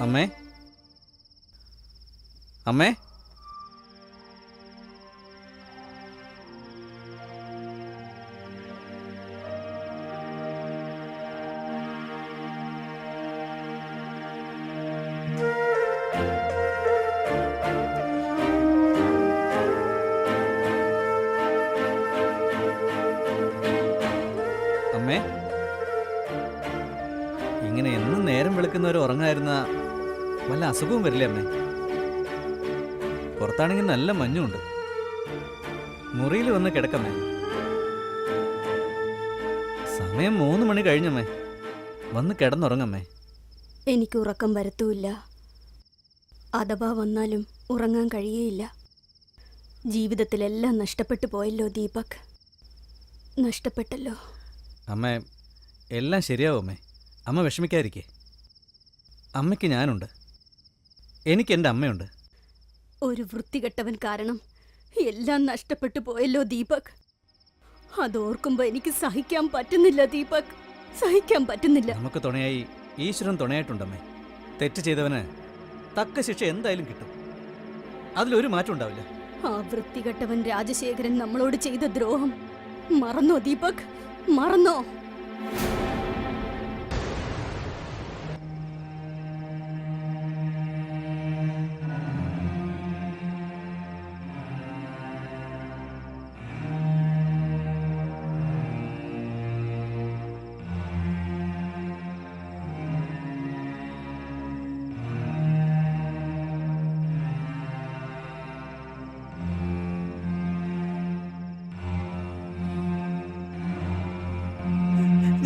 അമ്മേ, അമ്മേ, അമ്മേ, ഇങ്ങനെ എന്നും നേരം വെളുക്കുന്നവർ ഉറങ്ങായിരുന്ന വല്ല അസുഖവും വരില്ലേ അമ്മേ? പുറത്താണെങ്കിൽ നല്ല മഞ്ഞുണ്ട്. മുറിയിൽ വന്ന് കിടക്കമ്മേ. സമയം 3 മണി കഴിഞ്ഞമ്മേ. വന്ന് കിടന്നുറങ്ങമ്മേ. എനിക്ക് ഉറക്കം വരത്തുമില്ല. അഥവാ വന്നാലും ഉറങ്ങാൻ കഴിയേയില്ല. ജീവിതത്തിലെല്ലാം നഷ്ടപ്പെട്ടു പോയല്ലോ ദീപക്. നഷ്ടപ്പെട്ടല്ലോ. അമ്മ, എല്ലാം ശരിയാവും അമ്മേ. അമ്മ വിഷമിക്കാതിരിക്കേ. അമ്മയ്ക്ക് ഞാനുണ്ട്. എനിക്ക് എൻ്റെ അമ്മയുണ്ട്. ഒരു വൃത്തികെട്ടവൻ കാരണം എല്ലാം നഷ്ടപ്പെട്ടു പോയല്ലോ ദീപക്. അതോർക്കുമ്പോ എനിക്ക് സഹിക്കാൻ പറ്റുന്നില്ല ദീപക്, സഹിക്കാൻ പറ്റുന്നില്ല. നമുക്ക് തുണയായി ഈശ്വരൻ തുണയായിട്ടുണ്ടമ്മേ. തെറ്റ് ചെയ്തവന് തക്ക ശിക്ഷ എന്തായാലും കിട്ടും. അതിലൊരു മാറ്റം ഉണ്ടാവില്ല. ആ വൃത്തികെട്ടവൻ രാജശേഖരൻ നമ്മളോട് ചെയ്ത ദ്രോഹം മറന്നോ ദീപക്? മറന്നോ?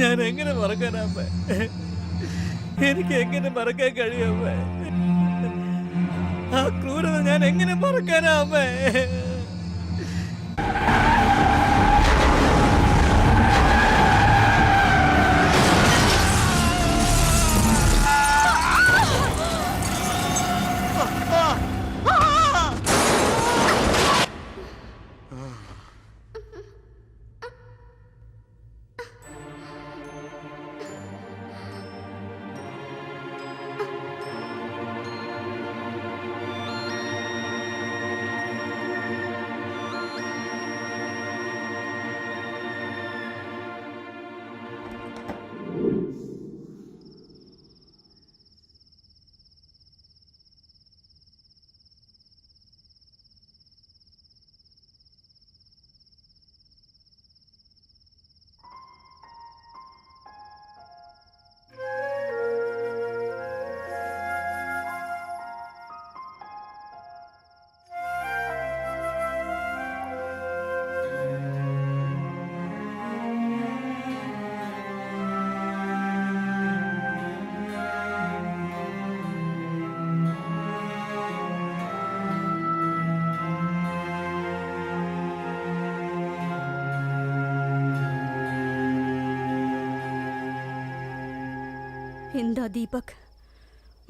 ഞാൻ എങ്ങനെ മറക്കാനാമ്മേ? എനിക്ക് എങ്ങനെ മറക്കാൻ കഴിയാമ്മേ? ആ ക്രൂരത ഞാൻ എങ്ങനെ മറക്കാനാമ്മേ? എന്താ ദീപക്,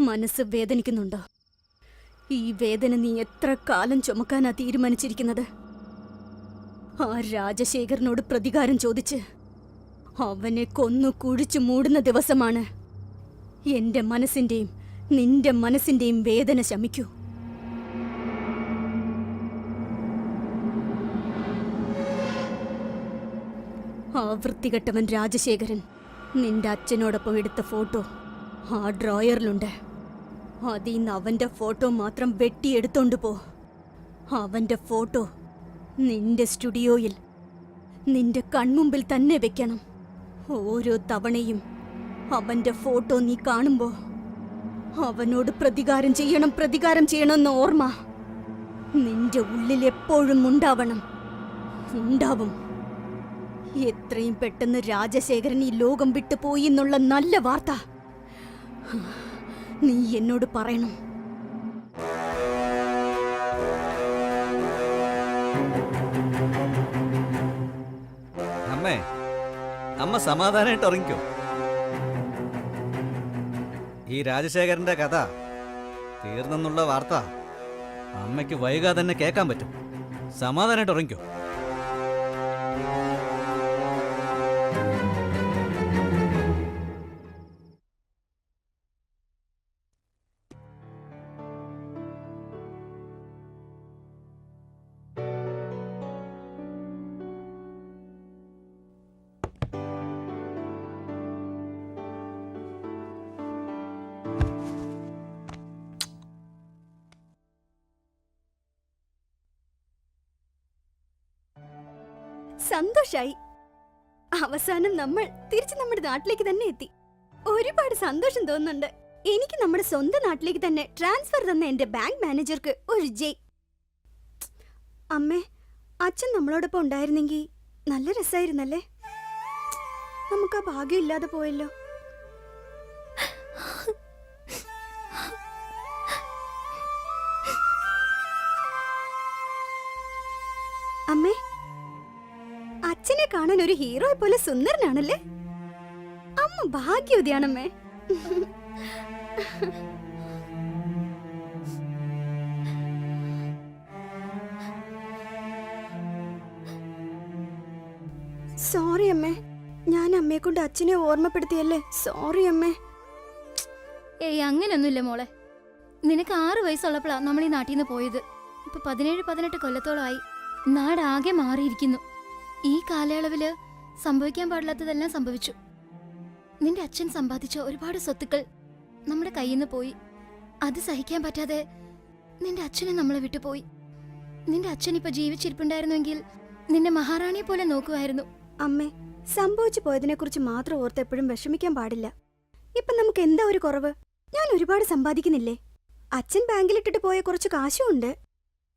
മനസ്സ് വേദനിക്കുന്നുണ്ടോ? ഈ വേദന നീ എത്ര കാലം ചുമക്കാനാ തീരുമാനിച്ചിരിക്കുന്നത്? ആ രാജശേഖരനോട് പ്രതികാരം ചോദിച്ച് അവനെ കൊന്നു കുഴിച്ചു മൂടുന്ന ദിവസമാണ് എന്റെ മനസ്സിന്റെയും നിന്റെ മനസ്സിന്റെയും വേദന ശമിക്കൂ. ആ വൃത്തികെട്ടവൻ രാജശേഖരൻ നിന്റെ അച്ഛനോടൊപ്പം എടുത്ത ഫോട്ടോ ആ ഡ്രോയറിലുണ്ട്. അതിന്ന് അവന്റെ ഫോട്ടോ മാത്രം വെട്ടിയെടുത്തോണ്ട് പോ. അവന്റെ ഫോട്ടോ നിന്റെ സ്റ്റുഡിയോയിൽ നിന്റെ കൺമുമ്പിൽ തന്നെ വെക്കണം. ഓരോ തവണയും അവന്റെ ഫോട്ടോ നീ കാണുമ്പോ അവനോട് പ്രതികാരം ചെയ്യണമെന്ന ഓർമ്മ നിന്റെ ഉള്ളിൽ എപ്പോഴും ഉണ്ടാവണം. ഉണ്ടാവും. എത്രയും പെട്ടെന്ന് രാജശേഖരൻ ഈ ലോകം വിട്ടുപോയി എന്നുള്ള നല്ല വാർത്ത നീ എന്നോട് പറയണം. അമ്മേ, അമ്മ സമാധാനമായിട്ട് ഉറങ്ങിക്കോ. ഈ രാജശേഖരന്റെ കഥ തീർന്നെന്നുള്ള വാർത്ത അമ്മയ്ക്ക് വൈകാതെ തന്നെ കേൾക്കാൻ പറ്റും. സമാധാനമായിട്ട് ഉറങ്ങിക്കോ. സന്തോഷായി. അവസാനം നമ്മൾ തിരിച്ച് നമ്മുടെ നാട്ടിലേക്ക് തന്നെ എത്തി. ഒരുപാട് സന്തോഷം തോന്നുന്നുണ്ട്. എനിക്ക് നമ്മുടെ സ്വന്തം നാട്ടിലേക്ക് തന്നെ ട്രാൻസ്ഫർ തന്ന എന്റെ ബാങ്ക് മാനേജർക്ക് ഒരു ജയ്. അമ്മേ, അച്ഛൻ നമ്മളോടൊപ്പം ഉണ്ടായിരുന്നെങ്കിൽ നല്ല രസമായിരുന്നല്ലേ. നമുക്ക് ആ ഭാഗ്യം ഇല്ലാതെ പോയല്ലോ. അമ്മേ, അച്ഛനെ കാണാൻ ഒരു ഹീറോയെ പോലെ സുന്ദരനാണല്ലേ. അമ്മ ഭാഗ്യവതിയാണമ്മേ. സോറി അമ്മേ, ഞാൻ അമ്മയെ കൊണ്ട് അച്ഛനെ ഓർമ്മപ്പെടുത്തിയല്ലേ. സോറി അമ്മേ. ഏയ്, അങ്ങനൊന്നുമില്ല മോളെ. നിനക്ക് 6 വയസ്സുള്ളപ്പോഴാ നമ്മൾ ഈ നാട്ടിൽ നിന്ന് പോയത്. ഇപ്പൊ 17-18 കൊല്ലത്തോളമായി. നാടാകെ മാറിയിരിക്കുന്നു. ഈ കാലയളവില് സംഭവിക്കാൻ പാടില്ലാത്തതെല്ലാം സംഭവിച്ചു. നിന്റെ അച്ഛൻ സമ്പാദിച്ച ഒരുപാട് സ്വത്തുക്കൾ നമ്മുടെ കയ്യിൽ നിന്ന് പോയി. അത് സഹിക്കാൻ പറ്റാതെ നിന്റെ അച്ഛനെ നമ്മളെ വിട്ടുപോയി. നിന്റെ അച്ഛൻ ഇപ്പൊ ജീവിച്ചിരിപ്പുണ്ടായിരുന്നുവെങ്കിൽ നിന്നെ മഹാറാണിയെ പോലെ നോക്കുമായിരുന്നു. അമ്മേ, സംഭവിച്ചു പോയതിനെ കുറിച്ച് മാത്രം ഓർത്ത് എപ്പോഴും വിഷമിക്കാൻ പാടില്ല. ഇപ്പൊ നമുക്ക് എന്താ ഒരു കുറവ്? ഞാൻ ഒരുപാട് സമ്പാദിക്കുന്നില്ലേ. അച്ഛൻ ബാങ്കിലിട്ടിട്ട് പോയ കുറച്ച് കാശുണ്ട്.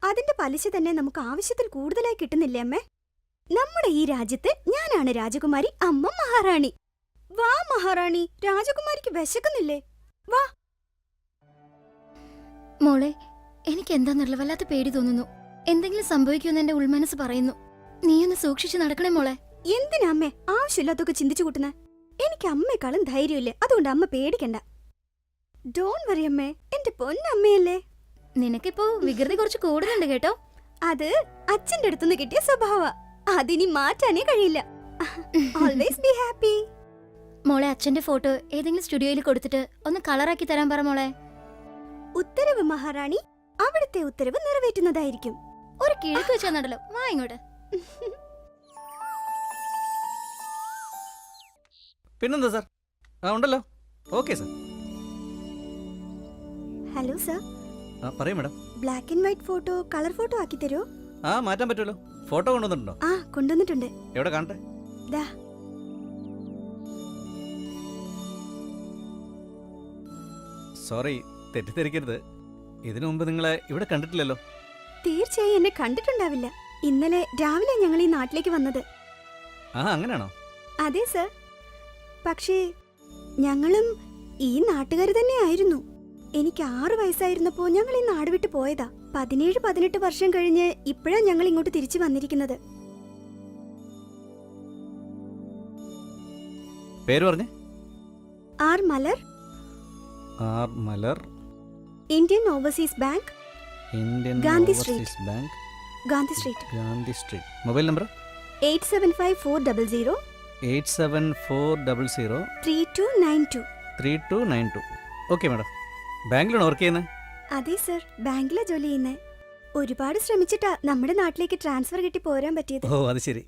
അതിന്റെ പലിശ തന്നെ നമുക്ക് ആവശ്യത്തിൽ കൂടുതലായി കിട്ടുന്നില്ലേ അമ്മേ? നമ്മുടെ ഈ രാജ്യത്ത് ഞാനാണ് രാജകുമാരി, അമ്മ മഹാറാണി. വാ മഹാറാണി, രാജകുമാരിക്ക് വിശക്കുന്നില്ലേ? വാ. മോളെ, എനിക്ക് എന്താന്നുള്ള വല്ലാത്ത പേടി തോന്നുന്നു. എന്തെങ്കിലും സംഭവിക്കുമെന്ന് എന്റെ ഉൾമനസ് പറയുന്നു. നീയൊന്ന് സൂക്ഷിച്ചു നടക്കണേ മോളെ. എന്തിനാ അമ്മേ ആവശ്യമില്ലാത്തൊക്കെ ചിന്തിച്ചു കൂട്ടുന്നേ? എനിക്ക് അമ്മയെക്കാളും ധൈര്യമില്ലേ, അതുകൊണ്ട് അമ്മ പേടിക്കണ്ട. ഡോൺ വറി അമ്മേ, എന്റെ പൊന്നമ്മയല്ലേ. നിനക്കിപ്പോ വികൃതി കുറച്ച് കൂടുതലുണ്ട് കേട്ടോ. അത് അച്ഛന്റെ അടുത്തുനിന്ന് കിട്ടിയ സ്വഭാവ. അതിനി മാറ്റാനേ കഴിയില്ല. Always be happy. മോളെ, അച്ഛന്റെ ഫോട്ടോ ഏതെങ്കിലും സ്റ്റുഡിയോയിൽ കൊടുത്തിട്ട് ഒന്ന് കളറാക്കി തരാൻ പറ മോളെ. ഉത്തരവ് മഹാറാണി, അവിടുത്തെ ഉത്തരവ് നിറവേറ്റുന്നതായിരിക്കും. ഒരു കിഴക്ക് വെച്ചാ നടല്ലോ. വാ ഇങ്ങോട്ട്. പിന്നെന്താ സാർ? ഉണ്ടല്ലോ. Okay sir. Hello sir. പറയൂ madam. Black and white photo colour photo ആക്കി തരുമോ? മാറ്റാൻ പറ്റുമല്ലോ. ഫോട്ടോ കൊണ്ടുവന്നിട്ടുണ്ടോ? കൊണ്ടുവന്നിട്ടുണ്ട്. എവിടെ കാണട്ടെ? ദാ. സോറി, തെറ്റിദ്ധരിക്കരുത്. ഇതിനു മുമ്പ് നിങ്ങളെ ഇവിടെ കണ്ടിട്ടില്ലല്ലോ. തീർച്ചയായും എന്നെ കണ്ടിട്ടുണ്ടാവില്ല. ഇന്നലെ രാവിലെ ഞങ്ങൾ ഈ നാട്ടിലേക്ക് വന്നത്. അങ്ങനെയാണോ? അതെ സർ. പക്ഷേ ഞങ്ങളും ഈ നാട്ടുകാർ തന്നെയായിരുന്നു. എനിക്ക് 6 വയസ്സായിരുന്നപ്പോ ഞങ്ങൾ ഈ നാട് വിട്ട് പോയതാ. 17-18 വർഷം കഴിഞ്ഞ് ഇപ്പോഴാ ഞങ്ങൾ ഇങ്ങോട്ട് തിരിച്ചു വന്നിരിക്കുന്നത്. പേര് പറഞ്ഞേ? R Malar. R Malar. Indian overseas bank, Indian Gandhi overseas bank, Gandhi street. Gandhi street. Mobile number 875400 8740 3292. 3292. Okay madam. ബാങ്കിലാണ് വർക്ക് ചെയ്യുന്നത്? അതെ സർ, ബാങ്കിലാ ജോലി ചെയ്യുന്നേ. ഒരുപാട് ശ്രമിച്ചിട്ടാ നമ്മുടെ നാട്ടിലേക്ക് ട്രാൻസ്ഫർ കിട്ടി പോരാൻ പറ്റിയത്. ഓ അത് ശരി.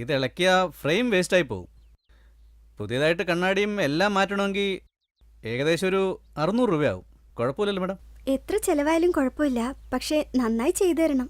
ഇത് ഇളക്കിയ ഫ്രെയിം വേസ്റ്റായി പോവും. പുതിയതായിട്ട് കണ്ണാടിയും എല്ലാം മാറ്റണമെങ്കിൽ ഏകദേശം ഒരു 600 രൂപയാവും. കുഴപ്പമില്ലല്ലോ മാഡം? എത്ര ചെലവായാലും കുഴപ്പമില്ല, പക്ഷേ നന്നായി ചെയ്തു തരണം.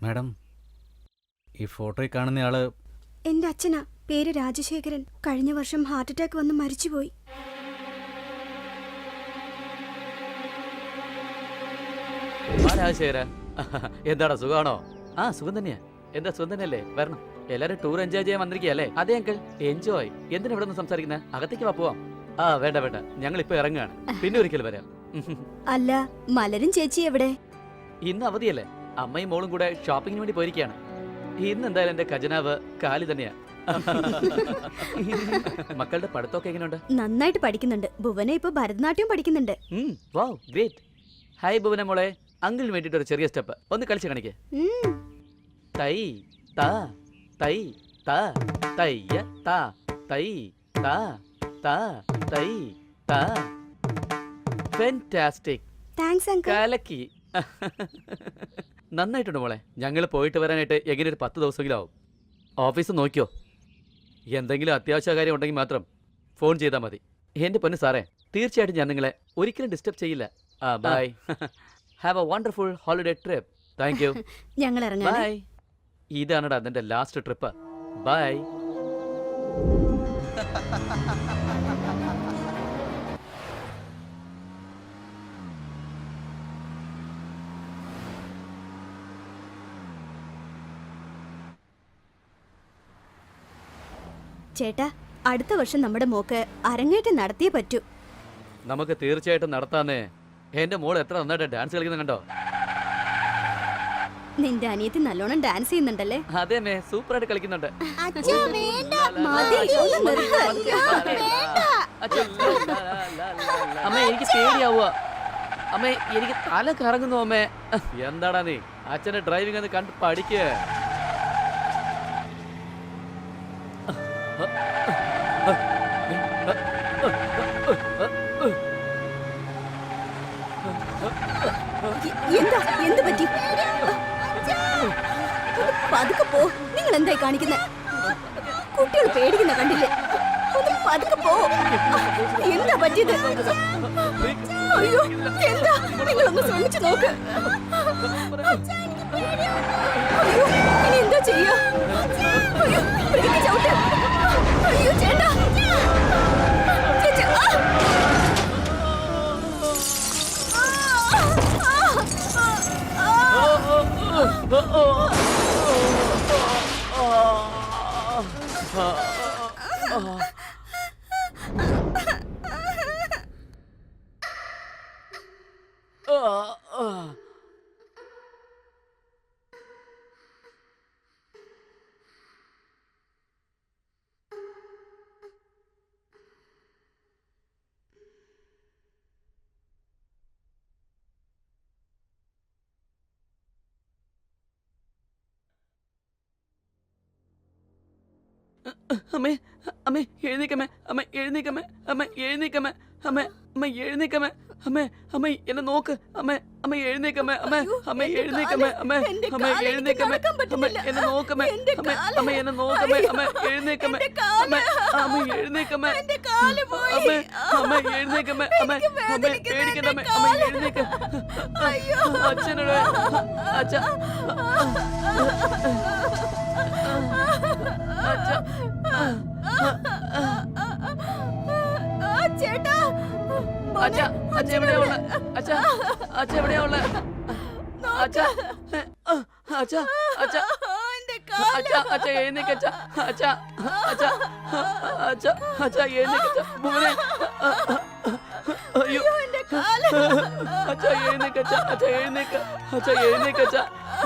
മാഡം, ഈ ഫോട്ടോയിൽ കാണുന്നയാള് എന്റെ അച്ഛനാ. പേര് രാജശേഖരൻ. കഴിഞ്ഞ വർഷം ഹാർട്ട് അറ്റാക്ക് വന്ന് മരിച്ചുപോയി. രാജശേഖര, എന്താടാ സുഖമാണോ? ആ സുഖം തന്നെയാ. എന്താ സുഖം തന്നെയല്ലേ? വരണം. എല്ലാരും ടൂർ എൻജോയ് ചെയ്യാൻ വന്നിരിക്കല്ലേ? അതെ അങ്കിൾ, എൻജോയ്. എന്തിനാ ഇവിടെ നിന്ന് സംസാരിക്കുന്നത്? അകത്തേക്ക് വാ, പോവാം. ആ വേണ്ട വേണ്ട, ഞങ്ങൾ ഇപ്പൊ ഇറങ്ങുകയാണ്. പിന്നെ ഒരിക്കൽ വരാം. അല്ല, മലരും ചേച്ചി എവിടെ? ഇന്ന് അവധിയല്ലേ, അമ്മയും മോളും കൂടെ ഷോപ്പിങ്ങിന് വേണ്ടി പോയിരിക്കുകയാണ്. ഇന്ന് എന്തായാലും എന്റെ ഖജനാവ് കാലി തന്നെയാ. മക്കളുടെ പഠിത്തമൊക്കെ എങ്ങനെയുണ്ട്? നന്നായിട്ട് പഠിക്കുന്നുണ്ട്. ഭുവന ഇപ്പൊ ഭരതനാട്യം പഠിക്കുന്നുണ്ട്. വാവ്, ഗ്രേറ്റ്. ഹായ് ഭുവന മോളെ, അങ്കിളിന് വേണ്ടിട്ട് ഒരു ചെറിയ സ്റ്റെപ്പ് ഒന്ന് കളിച്ച് കാണിക്കേ. തൈ താ തൈ താ തയ്യ താ തൈ താ താ തൈ താ. ഫാന്റാസ്റ്റിക്. Thanks uncle. കലക്കി. നന്നായിട്ടുണ്ട് മോളെ. ഞങ്ങൾ പോയിട്ട് വരാനായിട്ട് എങ്ങനെ ഒരു 10 ദിവസമെങ്കിലും ആവും. ഓഫീസ് നോക്കിയോ? എന്തെങ്കിലും അത്യാവശ്യ കാര്യം ഉണ്ടെങ്കിൽ മാത്രം ഫോൺ ചെയ്താൽ മതി. എൻ്റെ പൊന്ന് സാറേ, തീർച്ചയായിട്ടും ഞാൻ നിങ്ങളെ ഒരിക്കലും ഡിസ്റ്റർബ് ചെയ്യില്ല. Bye. Have a wonderful holiday trip. Thank you. ഞങ്ങൾ ഇറങ്ങാം. ബൈ. ഇതാണടാ അതിൻ്റെ ലാസ്റ്റ് ട്രിപ്പ്. ബൈ. ചേട്ടാ, അടുത്ത വർഷം നമ്മുടെ മോക്ക് അരങ്ങേറ്റം നടത്തിയേ പറ്റൂ. നമുക്ക് തീർച്ചയായിട്ടും നടത്താന്നേ. എൻ്റെ മോൾ എത്ര നന്നായിട്ട് ഡാൻസ് കളിക്കുന്ന കണ്ടോ? നിന്റെ അനിയത്തി നല്ലോണം ഡാൻസ് ചെയ്യുന്നുണ്ടല്ലേ? അതെ മേ, സൂപ്പറായിട്ട് കളിക്കുന്നുണ്ട്. അമ്മേ, എനിക്ക് പേടിയാവുക. അമ്മേ, എനിക്ക് തല കറങ്ങുന്നു. അമ്മേ, എന്താടാ നീ? അച്ഛന്റെ ഡ്രൈവിംഗ് ഒന്ന് കണ്ട് പഠിക്ക്. എന്താ, എന്ത് പറ്റി? പതുക്കെ പോ. നിങ്ങൾ എന്തായി കാണിക്കുന്നത്? കുട്ടികൾ പേടിക്കുന്ന കണ്ടില്ലേ? ഒന്ന് പതുക്കെ പോ. എന്താ പറ്റിയത്? അയ്യോ, എന്താ? നിങ്ങളൊന്ന് ശ്രമിച്ചു നോക്ക്. അയ്യോ, ഇനി എന്താ ചെയ്യാ? അയ്യോ, ബ്രേക്ക് ചവിട്ട്. അയ്യോ ചേട്ടാ, ചേച്ചി. അമ്മേ, അമ്മേ എഴുന്നേക്കമ്മേ, അമ്മ എഴുന്നേക്കമ്മേ, അമ്മ എഴുന്നേക്കമ്മേ, അമ്മ അമ്മ എഴുന്നേക്കമ്മേ, അമ്മേ അമ്മ എന്നെ നോക്ക്, അമ്മേ അമ്മ എഴുന്നേക്കമ്മേ, അമ്മേ അമ്മ എഴുന്നേക്കമ്മേ, അമ്മേ അമ്മ എഴുന്നേക്കമ്മേ, അമ്മ എന്നെ നോക്കമ്മേ, അമ്മേ അമ്മ എന്നെ നോക്കമ്മേ, അമ്മ എഴുന്നേക്കമ്മേ, അമ്മേ അമ്മ എഴുന്നേക്കമ്മേ, അമ്മേ അമ്മ എഴുന്നേക്കമ്മേ, അമ്മേ അമ്മ പേടിക്കണ്ടമ്മേ, അമ്മ എഴുന്നേക്ക. അച്ഛനോട് അച്ഛ ചേട്ടാ, അച്ഛ അച്ഛ എവിടെയാ ഉള്ള? അച്ഛ അച്ഛ എവിടെയാ ഉള്ള? അച്ഛ അച്ഛ അച്ഛ അച്ഛാ അച്ഛാ എഴുന്നേക്ക് അച്ഛാ അച്ഛാ അച്ഛാ അച്ഛാ അച്ഛാ എഴുന്നേക്ക് അച്ഛാ ഭുവനെ അയ്യോ അച്ഛാ എഴുന്നേക്ക് അച്ഛാ അച്ഛാ എഴുന്നേക്ക് അച്ഛാ എഴുന്നേക്ക് അച്ഛാ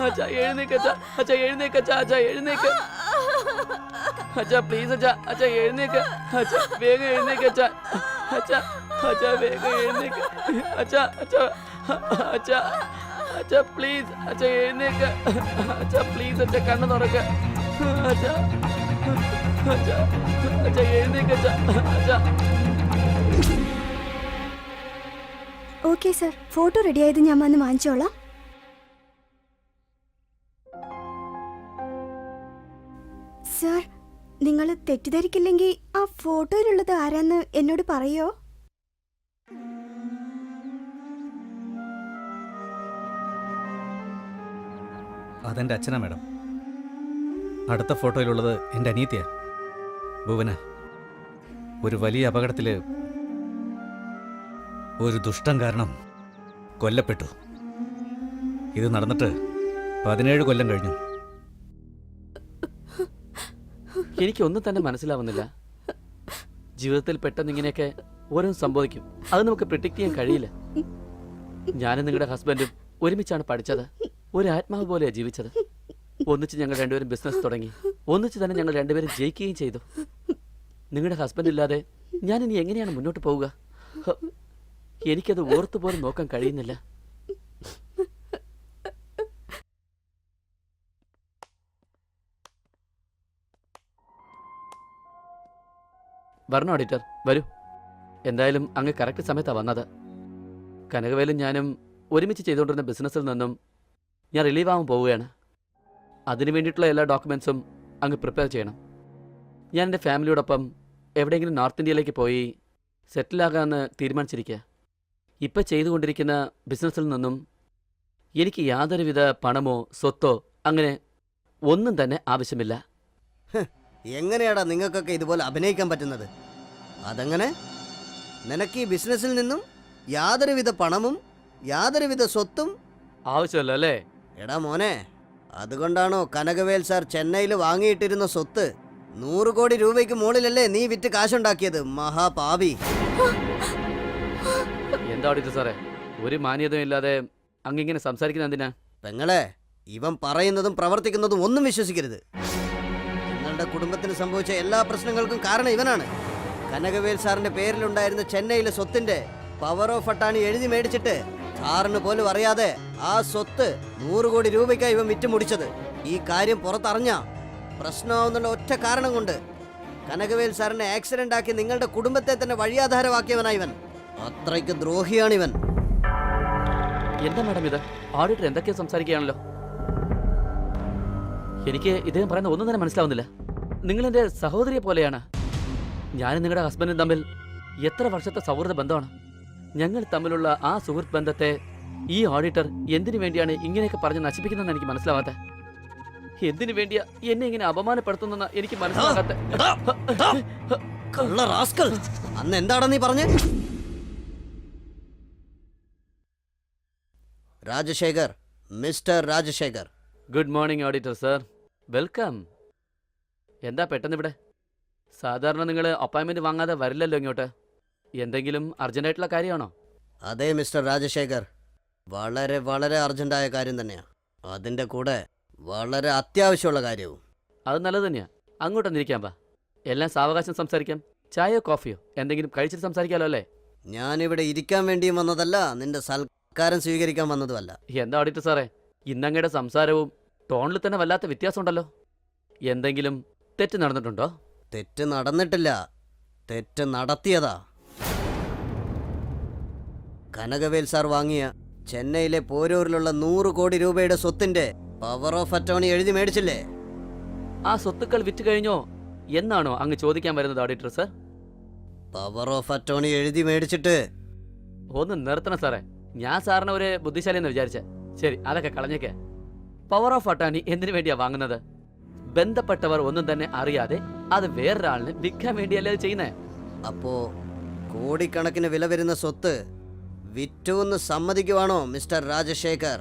അച്ഛാ എഴുന്നേക്ക് അച്ഛാ അച്ഛാ എഴുന്നേക്ക് അച്ഛാ അച്ഛാ എഴുന്നേക്ക് അച്ഛാ പ്ലീസ് അച്ഛാ അച്ഛാ എഴുന്നേക്ക് അച്ഛാ വേഗം എഴുന്നേക്ക് അച്ഛാ അച്ഛാ അച്ഛാ വേഗം എഴുന്നേക്ക് അച്ഛാ അച്ഛാ അച്ഛാ അച്ഛാ പ്ലീസ് അച്ഛാ എഴുന്നേക്ക് അച്ഛാ പ്ലീസ് അച്ഛാ കണ്ണ് തുറക്ക് അച്ഛാ അച്ഛാ അച്ഛാ എഴുന്നേക്ക് അച്ഛാ അച്ഛാ ഓക്കെ സർ, ഫോട്ടോ റെഡിയായത് ഞാൻ വന്ന് വാങ്ങിച്ചോളാം. സർ, നിങ്ങൾ തെറ്റിദ്ധരിക്കില്ലെങ്കിൽ ആ ഫോട്ടോയിലുള്ളത് ആരാന്ന് എന്നോട് പറയോ? അതെൻ്റെ അച്ഛനാ മാഡം. അടുത്ത ഫോട്ടോയിലുള്ളത് എൻ്റെ അനിയത്തിയാ ഭുവന. ഒരു വലിയ അപകടത്തിൽ ഒരു ദുഷ്ടം കാരണം കൊല്ലപ്പെട്ടു. ഇത് നടന്നിട്ട് 17 കൊല്ലം കഴിഞ്ഞു. എനിക്കൊന്നും തന്നെ മനസ്സിലാവുന്നില്ല. ജീവിതത്തിൽ പെട്ടെന്ന് ഇങ്ങനെയൊക്കെ ഓരോന്നും സംഭവിക്കും. അത് നമുക്ക് പ്രിഡിക്റ്റ് ചെയ്യാൻ കഴിയില്ല. ഞാനും നിങ്ങളുടെ ഹസ്ബൻഡും ഒരുമിച്ചാണ് പഠിച്ചത്. ഒരു ആത്മാവ് പോലെയാണ് ജീവിച്ചത്. ഒന്നിച്ച് ഞങ്ങൾ രണ്ടുപേരും ബിസിനസ് തുടങ്ങി. ഒന്നിച്ച് തന്നെ ഞങ്ങൾ രണ്ടുപേരും ജയിക്കുകയും ചെയ്തു. നിങ്ങളുടെ ഹസ്ബൻഡ് ഇല്ലാതെ ഞാൻ ഇനി എങ്ങനെയാണ് മുന്നോട്ട് പോവുക? എനിക്കത് ഓർത്തുപോലും നോക്കാൻ കഴിയുന്നില്ല. വരണോ ഓഡിറ്റർ? വരൂ. എന്തായാലും അങ്ങ് കറക്റ്റ് സമയത്താണ് വന്നത്. കനകവേലും ഞാനും ഒരുമിച്ച് ചെയ്തുകൊണ്ടിരുന്ന ബിസിനസ്സിൽ നിന്നും ഞാൻ റിലീവ് ആവാൻ പോവുകയാണ്. അതിനു വേണ്ടിയിട്ടുള്ള എല്ലാ ഡോക്യുമെൻസും അങ്ങ് പ്രിപ്പയർ ചെയ്യണം. ഞാൻ എൻ്റെ ഫാമിലിയോടൊപ്പം എവിടെയെങ്കിലും നോർത്ത് ഇന്ത്യയിലേക്ക് പോയി സെറ്റിലാകാമെന്ന് തീരുമാനിച്ചിരിക്കുക. ഇപ്പം ചെയ്തുകൊണ്ടിരിക്കുന്ന ബിസിനസ്സിൽ നിന്നും എനിക്ക് യാതൊരുവിധ പണമോ സ്വത്തോ അങ്ങനെ ഒന്നും തന്നെ ആവശ്യമില്ല. എങ്ങനെയാടാ നിങ്ങൾക്കൊക്കെ ഇതുപോലെ അഭിനയിക്കാൻ പറ്റുന്നത്? അതെങ്ങനെ? നിനക്ക് ഈ ബിസിനസ്സിൽ നിന്നും യാതൊരുവിധ പണമും യാതൊരുവിധ സ്വത്തും ആവശ്യമല്ല അല്ലേ? എടാ മോനെ, അതുകൊണ്ടാണോ കനകവേൽ സാർ ചെന്നൈയിൽ വാങ്ങിയിട്ടിരുന്ന സ്വത്ത് 100 കോടി രൂപയ്ക്ക് മുകളിലല്ലേ നീ വിറ്റ് കാശുണ്ടാക്കിയത്? മഹാപാപി. എന്താ ഓഡിറ്റർ സാറേ, ഒരു മാന്യതയും ഇല്ലാതെ അങ്ങിങ്ങനെ സംസാരിക്കുന്ന എന്തിനാ? പെങ്ങളെ, ഇവൻ പറയുന്നതും പ്രവർത്തിക്കുന്നതും ഒന്നും വിശ്വസിക്കരുത്. നിങ്ങളുടെ കുടുംബത്തിന് സംഭവിച്ച എല്ലാ പ്രശ്നങ്ങൾക്കും കാരണം ഇവനാണ്. കനകവേൽ സാറിന്റെ പേരിലുണ്ടായിരുന്ന ചെന്നൈയിലെ സ്വത്തിന്റെ പവർ ഓഫ് അട്ടാണി എഴുതി മേടിച്ചിട്ട് സാറിന് പോലും അറിയാതെ ആ സ്വത്ത് 100 കോടി രൂപയ്ക്കാണ് ഇവൻ വിറ്റ് മുടിച്ചത്. ഈ കാര്യം പുറത്തറിഞ്ഞ പ്രശ്നമാവുന്നുള്ള ഒറ്റ കാരണം കൊണ്ട് കനകവേൽ സാറിനെ ആക്സിഡന്റ് ആക്കി നിങ്ങളുടെ കുടുംബത്തെ തന്നെ വഴിയാധാരമാക്കിയവനാ ഇവൻ. അത്രയ്ക്ക് ദ്രോഹിയാണിവൻ. എന്താ മാഡം ഇത്? ഓഡിറ്റർ എന്തൊക്കെയാ സംസാരിക്കുകയാണല്ലോ. എനിക്ക് ഇദ്ദേഹം പറയുന്ന ഒന്നും തന്നെ മനസ്സിലാവുന്നില്ല. നിങ്ങളെന്റെ സഹോദരിയെ പോലെയാണ്. ഞാനും നിങ്ങളുടെ ഹസ്ബൻഡും തമ്മിൽ എത്ര വർഷത്തെ സൗഹൃദ ബന്ധമാണ്. ഞങ്ങൾ തമ്മിലുള്ള ആ സുഹൃത്ത് ബന്ധത്തെ ഈ ഓഡിറ്റർ എന്തിനു വേണ്ടിയാണ് ഇങ്ങനെയൊക്കെ പറഞ്ഞ് നശിപ്പിക്കുന്നതെന്ന് എനിക്ക് മനസ്സിലാവാത്ത. എന്തിനു വേണ്ടിയാ എന്നെ ഇങ്ങനെ അപമാനപ്പെടുത്തുന്നെന്ന് എനിക്ക് മനസ്സിലാകാത്ത. അന്ന് എന്താടാ നീ പറഞ്ഞേ? Rajasekhar, mister Rajasekhar. Good morning auditor sir, welcome. എന്താ പെട്ടെന്ന് ഇവിടെ? സാധാരണ നിങ്ങൾ അപ്പോയിൻമെന്റ് വാങ്ങാതെ വരില്ലല്ലോ ഇങ്ങോട്ട്. എന്തെങ്കിലും അർജന്റായിട്ടുള്ള കാര്യമാണോ? അതെ മിസ്റ്റർ രാജശേഖർ, വളരെ വളരെ അർജന്റായ കാര്യം തന്നെയാ. അതിൻ്റെ കൂടെ വളരെ അത്യാവശ്യമുള്ള കാര്യവും. അത് നല്ലത് തന്നെയാ. അങ്ങോട്ടൊന്നിരിക്കാൻ പാ. എല്ലാം സാവകാശം സംസാരിക്കാം. ചായയോ കോഫിയോ എന്തെങ്കിലും കഴിച്ചിട്ട് സംസാരിക്കാമല്ലോ അല്ലേ? ഞാനിവിടെ ഇരിക്കാൻ വേണ്ടിയും വന്നതല്ല, നിന്റെ സൽക്കാരം സ്വീകരിക്കാൻ വന്നതുമല്ല. എന്താ ഓഡിറ്റർ സാറേ, ഇന്നങ്ങയുടെ സംസാരവും ടോണിൽ തന്നെ വല്ലാത്ത വ്യത്യാസമുണ്ടല്ലോ. എന്തെങ്കിലും തെറ്റ് നടന്നിട്ടുണ്ടോ? തെറ്റ് നടന്നിട്ടില്ല, തെറ്റ് നടത്തിയതാ. കനകവേൽ സാർ വാങ്ങിയ ചെന്നൈയിലെ പോരൂരിലുള്ള 100 കോടി രൂപയുടെ സ്വത്തിന്റെ പവർ ഓഫ് അറ്റോണി എഴുതി മേടിച്ചില്ലേ? ആ സ്വത്തുക്കൾ വിറ്റ് കഴിഞ്ഞോ എന്നാണോ അങ്ങ് ചോദിക്കാൻ വരുന്നത് auditor sir? Power of attorney എഴുതി മേടിച്ചിട്ട് ഒന്ന് നിർത്തണം സാറേ. ഞാൻ സാറിനെ ഒരു ബുദ്ധിശാലിയെന്ന് വിചാരിച്ചേ. ശരി, അതൊക്കെ കളഞ്ഞേക്കെ. പവർ ഓഫ് അറ്റാണി എന്തിനു വേണ്ടിയാ വാങ്ങുന്നത്? ബന്ധപ്പെട്ടവർ ഒന്നും തന്നെ അറിയാതെ അത് വേറൊരാളിന് വിൽക്കാൻ വേണ്ടിയല്ലേ അത് ചെയ്യുന്നേ? അപ്പോ കോടിക്കണക്കിന് വില വരുന്ന സ്വത്ത് വിറ്റുവെന്ന് സമ്മതിക്കുവാണോ mister Rajasekhar?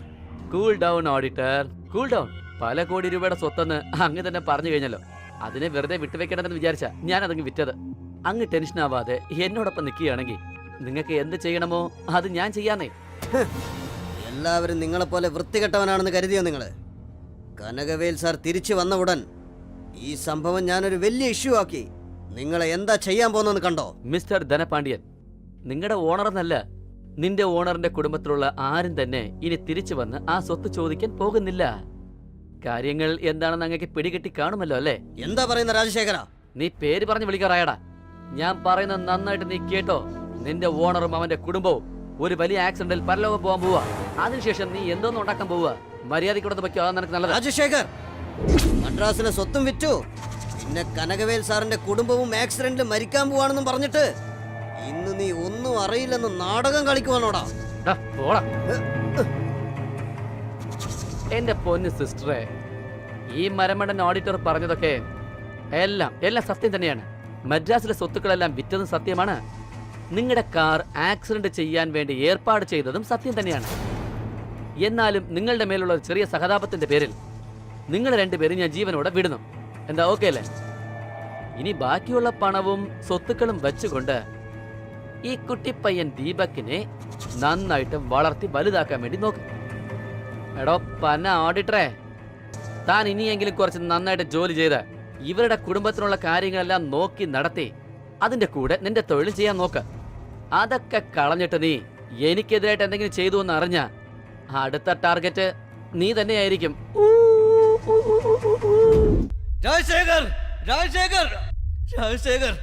Cool down auditor, cool down. പല കോടി രൂപയുടെ സ്വത്തെന്ന് അങ്ങ് തന്നെ പറഞ്ഞു കഴിഞ്ഞല്ലോ. അതിനെ വെറുതെ വിട്ടുവെക്കണമെന്ന് വിചാരിച്ച ഞാൻ അതങ്ങ് വിറ്റത്. അങ്ങ് ടെൻഷൻ ആവാതെ എന്നോടൊപ്പം നിൽക്കുകയാണെങ്കിൽ നിങ്ങൾക്ക് എന്ത് ചെയ്യണമോ അത് ഞാൻ ചെയ്യാന്നേ. എല്ലാവരും നിങ്ങളെപ്പോലെ വൃത്തികെട്ടവനാണെന്ന് കരുതിയോ നിങ്ങൾ? കനകവേൽ സാർ തിരിച്ചു വന്ന ഉടൻ ഈ സംഭവം ഞാനൊരു വലിയ ഇഷ്യൂ ആക്കി. നിങ്ങളെ എന്താ ചെയ്യാൻ പോകുന്നെന്ന് കണ്ടോ? മിസ്റ്റർ ധനപാണ്ഡ്യൻ, നിങ്ങളുടെ ഓണർ എന്നല്ല, നിന്റെ ഓണറിന്റെ കുടുംബത്തിലുള്ള ആരും തന്നെ ഇനി തിരിച്ചു വന്ന് ആ സ്വത്ത് ചോദിക്കാൻ പോകുന്നില്ല. കാര്യങ്ങൾ എന്താണെന്ന് അങ്ങക്ക് പിടികിട്ടി കാണുമല്ലോ അല്ലേ? എന്താ പറയുന്ന രാജശേഖര? നീ പേര് പറഞ്ഞ് വിളിക്കാറായടാ. ഞാൻ പറയുന്നത് നന്നായിട്ട് നീ കേട്ടോ. നിന്റെ ഓണറും അവന്റെ കുടുംബവും ഒരു വലിയ ആക്സിഡന്റിൽ പരലോകം പോകാൻ പോവാ. അതിനുശേഷം നീ എന്തോന്നും ഉണ്ടാക്കാൻ പോവുക? മര്യാദയ്ക്ക് പറ്റോ? അതാണ് നിനക്ക് നല്ലത്. രാജശേഖർ, മദ്രാസിലെ സ്വത്തും വിറ്റു, പിന്നെ കനകവേൽ സാറിന്റെ കുടുംബവും ആക്സിഡന്റിൽ മരിക്കാൻ പോവാണെന്നും പറഞ്ഞിട്ട് ഇന്ന് നീ ഒന്നും അറിയില്ലെന്ന് നാടകം കളിക്കുവാണോടാ? ടാ, പോടാ. എന്റെ പൊന്ന് സിസ്റ്ററെ, ഈ മരമണ്ടൻ ഓഡിറ്റർ പറഞ്ഞതൊക്കെ എല്ലാം സത്യം തന്നെയാണ്. മദ്രാസിലെ സ്വത്തുക്കളെല്ലാം വിറ്റതും സത്യമാണ്. നിങ്ങളുടെ കാർ ആക്സിഡന്റ് ചെയ്യാൻ വേണ്ടി ഏർപ്പാട് ചെയ്തതും സത്യം തന്നെയാണ്. എന്നാലും നിങ്ങളുടെ മേലുള്ള ഒരു ചെറിയ സഹതാപത്തിന്റെ പേരിൽ നിങ്ങൾ രണ്ടുപേരും ഞാൻ ജീവനോടെ വിടുന്നു. എന്താ ഓക്കെ അല്ലേ? ഇനി ബാക്കിയുള്ള പണവും സ്വത്തുക്കളും വെച്ചുകൊണ്ട് ഈ കുട്ടിപ്പയ്യൻ ദീപക്കിനെ നന്നായിട്ട് വളർത്തി വലുതാക്കാൻ വേണ്ടി നോക്ക്. എടോ പന്ന ഓഡിറ്ററെ, താൻ ഇനിയെങ്കിലും കുറച്ച് നന്നായിട്ട് ജോലി ചെയ്ത് ഇവരുടെ കുടുംബത്തിനുള്ള കാര്യങ്ങളെല്ലാം നോക്കി നടത്തി അതിന്റെ കൂടെ നിന്റെ തൊഴിൽ ചെയ്യാൻ നോക്ക്. അതൊക്കെ കളഞ്ഞിട്ട് നീ എനിക്കെതിരായിട്ട് എന്തെങ്കിലും ചെയ്തു എന്ന് അറിഞ്ഞ അടുത്ത ടാർഗറ്റ് നീ തന്നെയായിരിക്കും. രാജശേഖർ, രാജശേഖർ, രാജശേഖർ.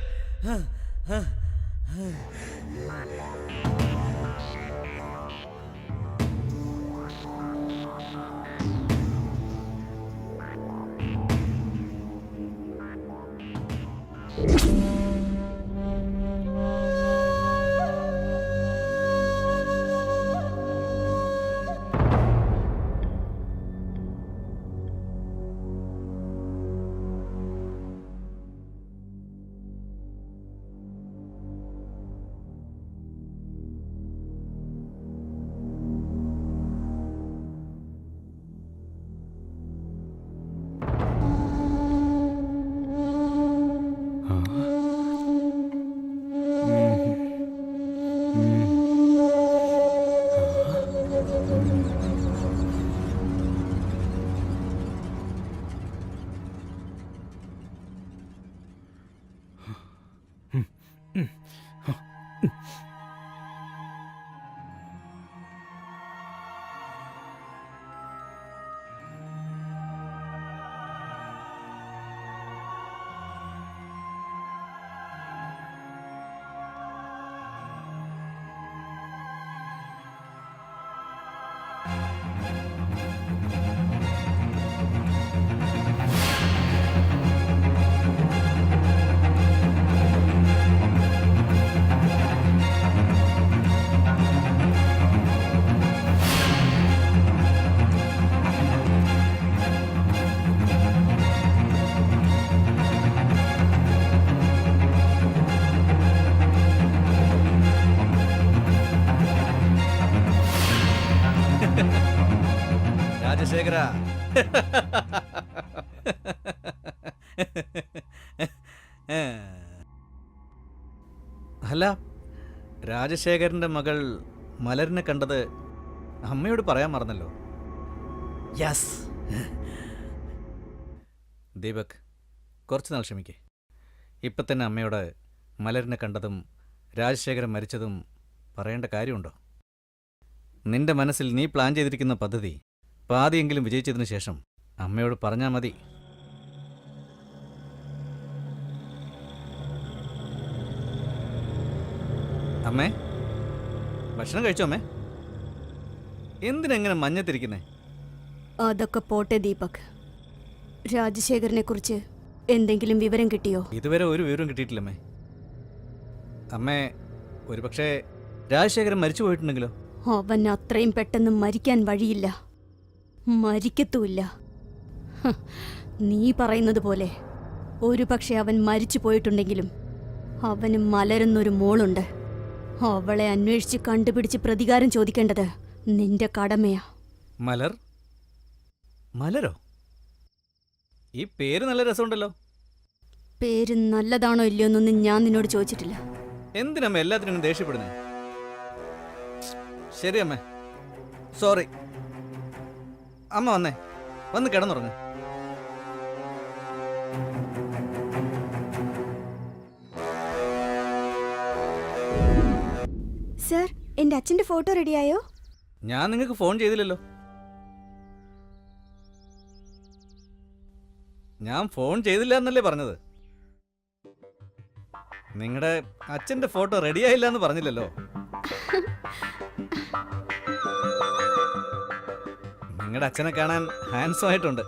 രാജശേഖര, അല്ല, രാജശേഖരന്റെ മകൾ മലരിനെ കണ്ടത് അമ്മയോട് പറയാൻ മറന്നല്ലോ. യെസ്. ദീപക്, കുറച്ച് നാൾ ക്ഷമിക്കേ. ഇപ്പം തന്നെ അമ്മയോട് മലരിനെ കണ്ടതും രാജശേഖരൻ മരിച്ചതും പറയേണ്ട കാര്യമുണ്ടോ? നിന്റെ മനസ്സിൽ നീ പ്ലാൻ ചെയ്തിരിക്കുന്ന പദ്ധതി പാതിയെങ്കിലും വിജയിച്ചതിന് ശേഷം അമ്മയോട് പറഞ്ഞാൽ മതി. അമ്മേ, ഭക്ഷണം കഴിച്ചോ അമ്മേ? എന്തിനെങ്ങനെ മഞ്ഞത്തിരിക്കുന്നേ? അതൊക്കെ പോട്ടെ ദീപക്. രാജശേഖരനെ കുറിച്ച് എന്തെങ്കിലും വിവരം കിട്ടിയോ? ഇതുവരെ ഒരു വിവരം കിട്ടിയിട്ടില്ലമ്മേ. അമ്മേ, ഒരു പക്ഷേ രാജശേഖരൻ മരിച്ചു പോയിട്ടുണ്ടെങ്കിലോ? അവൻ അത്രയും പെട്ടെന്ന് മരിക്കാൻ വഴിയില്ല, മരിക്കത്തുമില്ല. നീ പറയുന്നത് പോലെ ഒരു പക്ഷെ അവൻ മരിച്ചു പോയിട്ടുണ്ടെങ്കിലും അവന് മലരുന്നൊരു മോളുണ്ട്. അവളെ അന്വേഷിച്ച് കണ്ടുപിടിച്ച് പ്രതികാരം ചോദിക്കേണ്ടത് നിന്റെ കടമയാ. മലർ? മലരോ? ഈ പേര് നല്ല രസമുണ്ടല്ലോ. പേര് നല്ലതാണോ ഇല്ലയോ എന്നൊന്നും ഞാൻ നിന്നോട് ചോദിച്ചിട്ടില്ല. എന്തിനമ്മ എല്ലാത്തിനും ദേഷ്യപ്പെടുന്നേ? ശരി അമ്മ, സോറി. അമ്മ വന്നേ, വന്ന് കിടന്നുറങ്ങ്. സർ, എന്റെ അച്ഛന്റെ ഫോട്ടോ റെഡിയായോ? ഞാൻ നിങ്ങൾക്ക് ഫോൺ ചെയ്തില്ലല്ലോ. ഞാൻ ഫോൺ ചെയ്തില്ല എന്നല്ലേ പറഞ്ഞത്. നിങ്ങളുടെ അച്ഛന്റെ ഫോട്ടോ റെഡിയായില്ല എന്ന് പറഞ്ഞില്ലല്ലോ. നിങ്ങളുടെ അച്ഛനെ കാണാൻ ഹാൻഡ്സം ആയിട്ടുണ്ട്.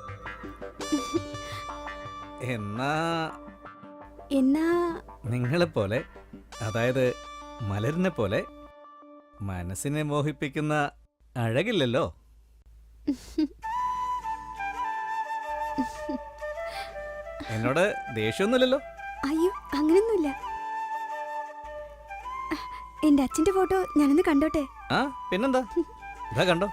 എന്നാ നിങ്ങളെപ്പോലെ, അതായത് മലരിനെ പോലെ മനസ്സിനെ മോഹിപ്പിക്കുന്ന അഴകില്ലല്ലോ. എന്നോട് ദേഷ്യമൊന്നുമില്ലല്ലോ. അയ്യോ, അങ്ങനെയൊന്നുമില്ല. എന്റെ അച്ഛന്റെ ഫോട്ടോ ഞാനൊന്ന് കണ്ടോട്ടെ? ആ, പിന്നെന്താ, ഇതാ കണ്ടോ.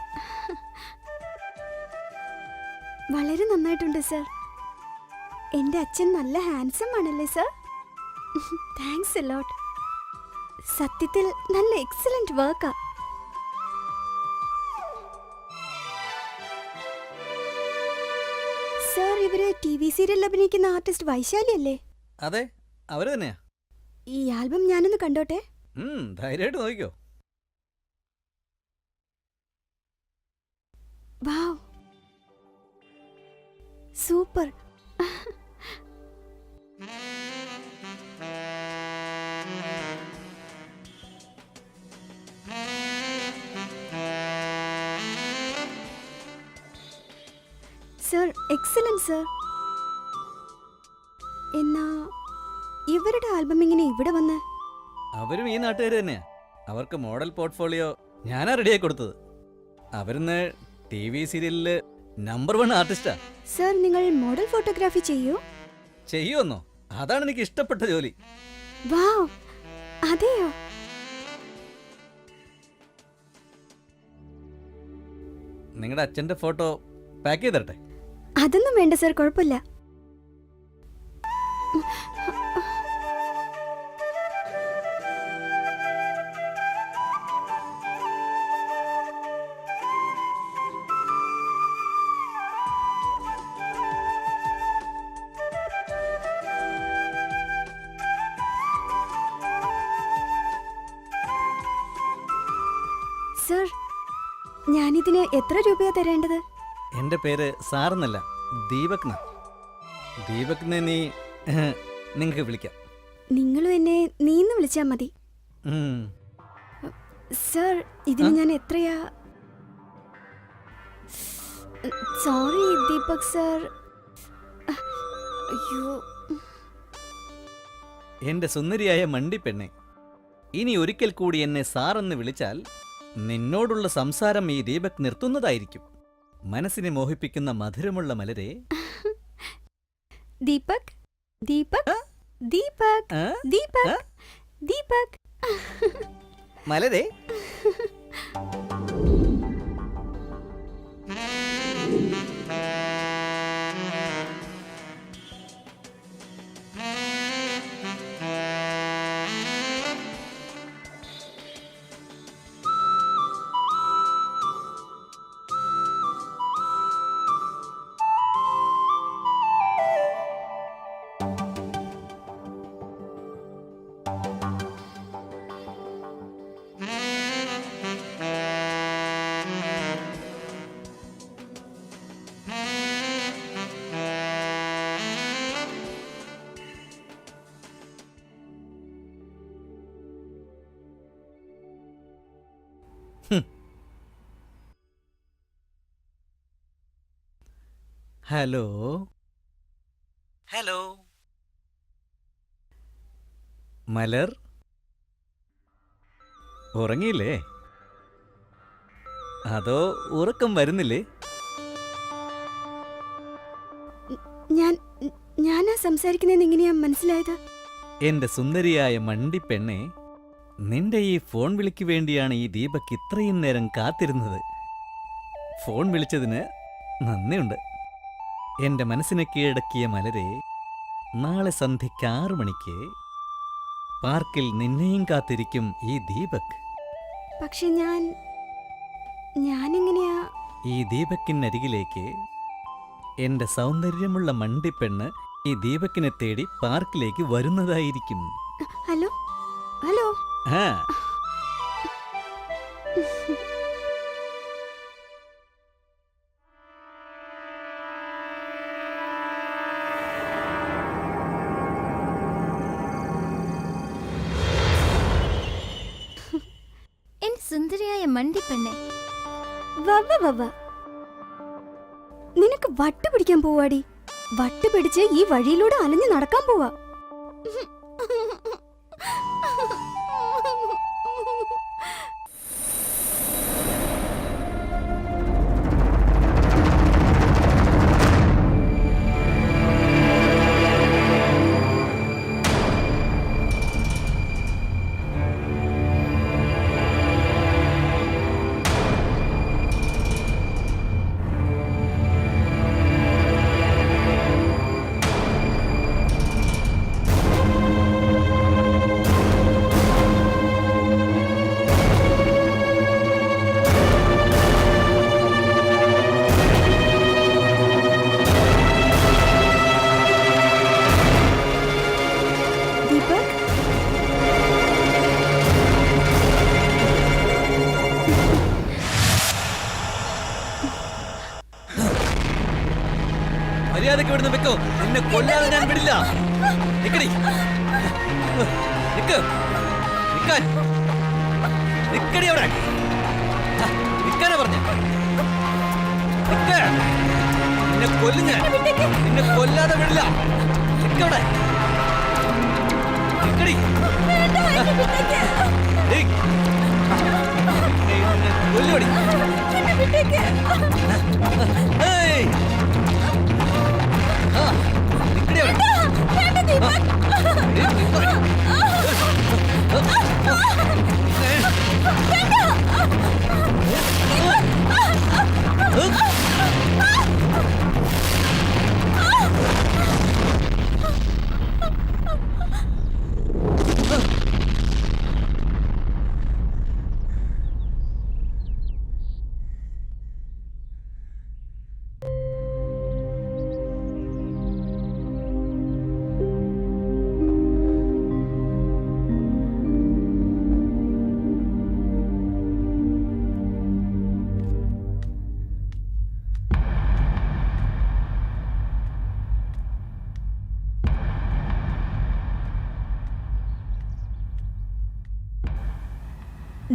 വളരെ നന്നായിട്ടുണ്ട് സർ. എന്റെ അച്ഛൻ നല്ല ഹാൻസം ആണല്ലേ സർ? Thanks a lot. സത്യത്തിൽ നല്ല എക്സലന്റ് വർക്കാ. സർ, ഇവര് TV സീരിയലിൽ അഭിനയിക്കുന്ന ആർട്ടിസ്റ്റ് വൈശാലി അല്ലേ? അതെ, അവര് തന്നെയാ. ഈ ആൽബം ഞാനൊന്ന് കണ്ടോട്ടെ? ധൈര്യമായിട്ട് നോക്കിക്കോ. വാവ്, സൂപ്പർ. Sir, excellent sir. എന്നാ ഇവരുടെ ആൽബം ഇങ്ങനെ ഇവിടെ വന്ന്? അവരും ഈ നാട്ടുകാർ തന്നെയാ. അവർക്ക് മോഡൽ പോർട്ട്ഫോളിയോ ഞാനാ റെഡിയാക്കി കൊടുത്തത്. അവരിന്ന് TV സീരിയലില് നമ്പർ 1 ആർട്ടിസ്റ്റാ. സർ, നിങ്ങൾ മോഡൽ ഫോട്ടോഗ്രാഫി ചെയ്യൂ? ചെയ്യുമെന്നോ? അതാണ് എനിക്ക് ഇഷ്ടപ്പെട്ട ജോലി. വാവ്, അതെയോ? നിങ്ങളുടെ അച്ഛന്റെ ഫോട്ടോ പാക്ക് ചെയ്തരട്ടെ? അതൊന്നും വേണ്ട സർ, കുഴപ്പമില്ല. സർ, ഞാനിതിന് എത്ര രൂപയാ തരേണ്ടത്? എന്റെ പേര് സാറെന്നല്ല, ദീപക്. ദീപക്നെ നീ നിങ്ങൾക്ക് വിളിക്കാം. നിങ്ങളും എന്നെ നീന്ന് വിളിച്ചാ മതി. ഉം. സർ, ഇതിന് ഞാൻ എത്രയാ? Sorry Deepak sir. അയ്യോ. എന്റെ സുന്ദരിയായ മണ്ടിപ്പെണ്ണെ, ഇനി ഒരിക്കൽ കൂടി എന്നെ സാറെന്ന് വിളിച്ചാൽ നിന്നോടുള്ള സംസാരം ഈ ദീപക് നിർത്തുന്നതായിരിക്കും. മനസ്സിനെ മോഹിപ്പിക്കുന്ന മധുരമുള്ള മലരെ. ദീപക്, ദീപക്, ദീപക്, ആ? ദീപക്, ദീപക്. മലരെ. Hello hello. മലർ, ഉറങ്ങിയില്ലേ? അതോ ഉറക്കം വരുന്നില്ലേ? ഞാനാ സംസാരിക്കുന്നതെന്ന് എങ്ങനെയാ മനസ്സിലായത്? എന്റെ സുന്ദരിയായ മണ്ടിപ്പെണ്ണെ, നിന്റെ ഈ ഫോൺ വിളിക്ക് വേണ്ടിയാണ് ഈ ദീപക് ഇത്രയും നേരം കാത്തിരുന്നത്. ഫോൺ വിളിച്ചതിന് നന്ദിയുണ്ട്. എന്റെ മനസ്സിനെ കീഴടക്കിയ മലരെ, നാളെ സന്ധ്യയ്ക്ക് 6 മണിക്ക് പാർക്കിൽ നിന്നെയും കാത്തിരിക്കും ഈ ദീപക്. പക്ഷെ ഞാനെങ്ങനെയാ? ഈ ദീപക്കിനരികിലേക്ക് എന്റെ സൗന്ദര്യമുള്ള മണ്ടിപ്പെണ്ണ് ഈ ദീപക്കിനെ തേടി പാർക്കിലേക്ക് വരുന്നതായിരിക്കും. Hello hello. ആ, എൻ സുന്ദരിയായ മണ്ടിപ്പെണ്ണെ, വവ്വ വവ്വ. നിനക്ക് വട്ട് പിടിക്കാൻ പോവാടി. വട്ട് പിടിച്ച് ഈ വഴിയിലൂടെ അലഞ്ഞു നടക്കാൻ പോവാ. ദീപക്, മര്യാദയ്ക്ക് ഇവിടുന്ന് വെക്കോ. നിന്നെ കൊല്ലാതെ ഞാൻ വിടില്ല. നിക്കടി. നിക്ക്. നിക്കാൻ. നിക്കടി അവിടെ. നിക്കാനാ പറഞ്ഞ. നിക്ക്. നിന്നെ കൊല്ലും ഞാൻ. നിന്നെ കൊല്ലാതെ വിടില്ല. നിക്കവിടെ. നിക്കടി. ഏയ്. നിന്നെ കൊല്ലുവടി. ഏയ്. ആ, നിക്കടി അവിടെ.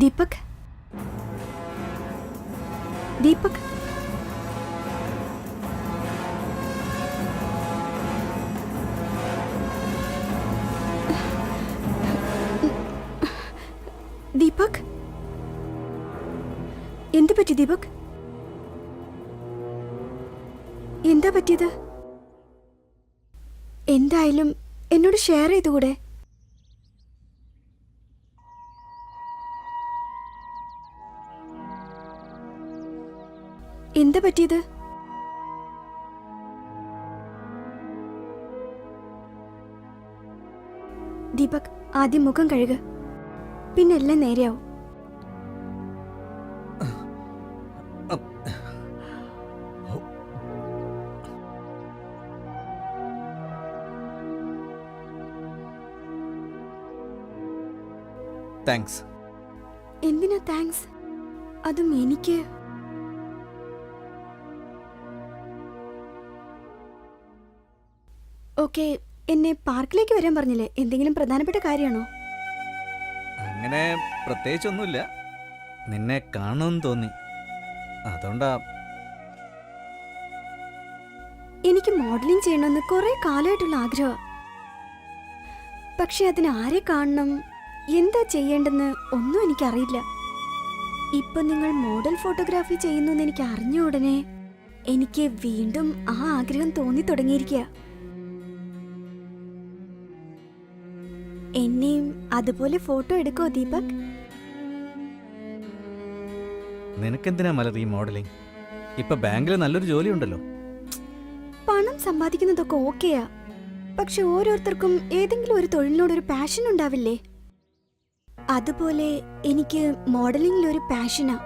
ദീപക്, ദീപക്. ദീപക്, എന്ത് പറ്റി ദീപക്? എന്താ പറ്റിയത്? എന്തായാലും എന്നോട് ഷെയർ ചെയ്തുകൂടെ? എന്താ പറ്റിയത്? ദീപക്, ആദ്യം മുഖം കഴുക, പിന്നെ എല്ലാം നേരെയാവും. താങ്ക്സ്. എന്തിനാ താങ്ക്സ്? അതും എനിക്ക്. ഓക്കെ, എന്നെ പാർക്കിലേക്ക് വരാൻ പറഞ്ഞില്ലേ? എന്തെങ്കിലും പ്രധാനപ്പെട്ട കാര്യമാണോ? അങ്ങനെ പ്രത്യേകിച്ചൊന്നുമില്ല. നിന്നെ കാണുമെന്ന് തോന്നി, അതുകൊണ്ടാ. എനിക്ക് മോഡലിംഗ് ചെയ്യണമെന്ന് കുറെ കാലമായിട്ടുള്ള ആഗ്രഹം. പക്ഷെ അതിന് ആരെ കാണണം, എന്താ ചെയ്യേണ്ടെന്ന് ഒന്നും എനിക്കറിയില്ല. ഇപ്പൊ നിങ്ങൾ മോഡൽ ഫോട്ടോഗ്രാഫി ചെയ്യുന്നു എന്ന് എനിക്ക് അറിഞ്ഞ ഉടനെ എനിക്ക് വീണ്ടും ആ ആഗ്രഹം തോന്നി തുടങ്ങിയിരിക്കുക. എന്നെയും അതുപോലെ ഫോട്ടോ എടുക്കോ ദീപക്? നിനക്കെന്തിനാ മലർ ഈ മോഡലിംഗ്? ഇപ്പൊ ബാങ്കിൽ നല്ലൊരു ജോലി ഉണ്ടല്ലോ. പണം സമ്പാദിക്കുന്നതൊക്കെ ഓക്കെയാ, പക്ഷെ ഓരോരുത്തർക്കും ഏതെങ്കിലും ഒരു തൊഴിലിനോട് ഒരു പാഷൻ ഉണ്ടാവില്ലേ? അതുപോലെ എനിക്ക് മോഡലിംഗിൽ ഒരു പാഷനാ.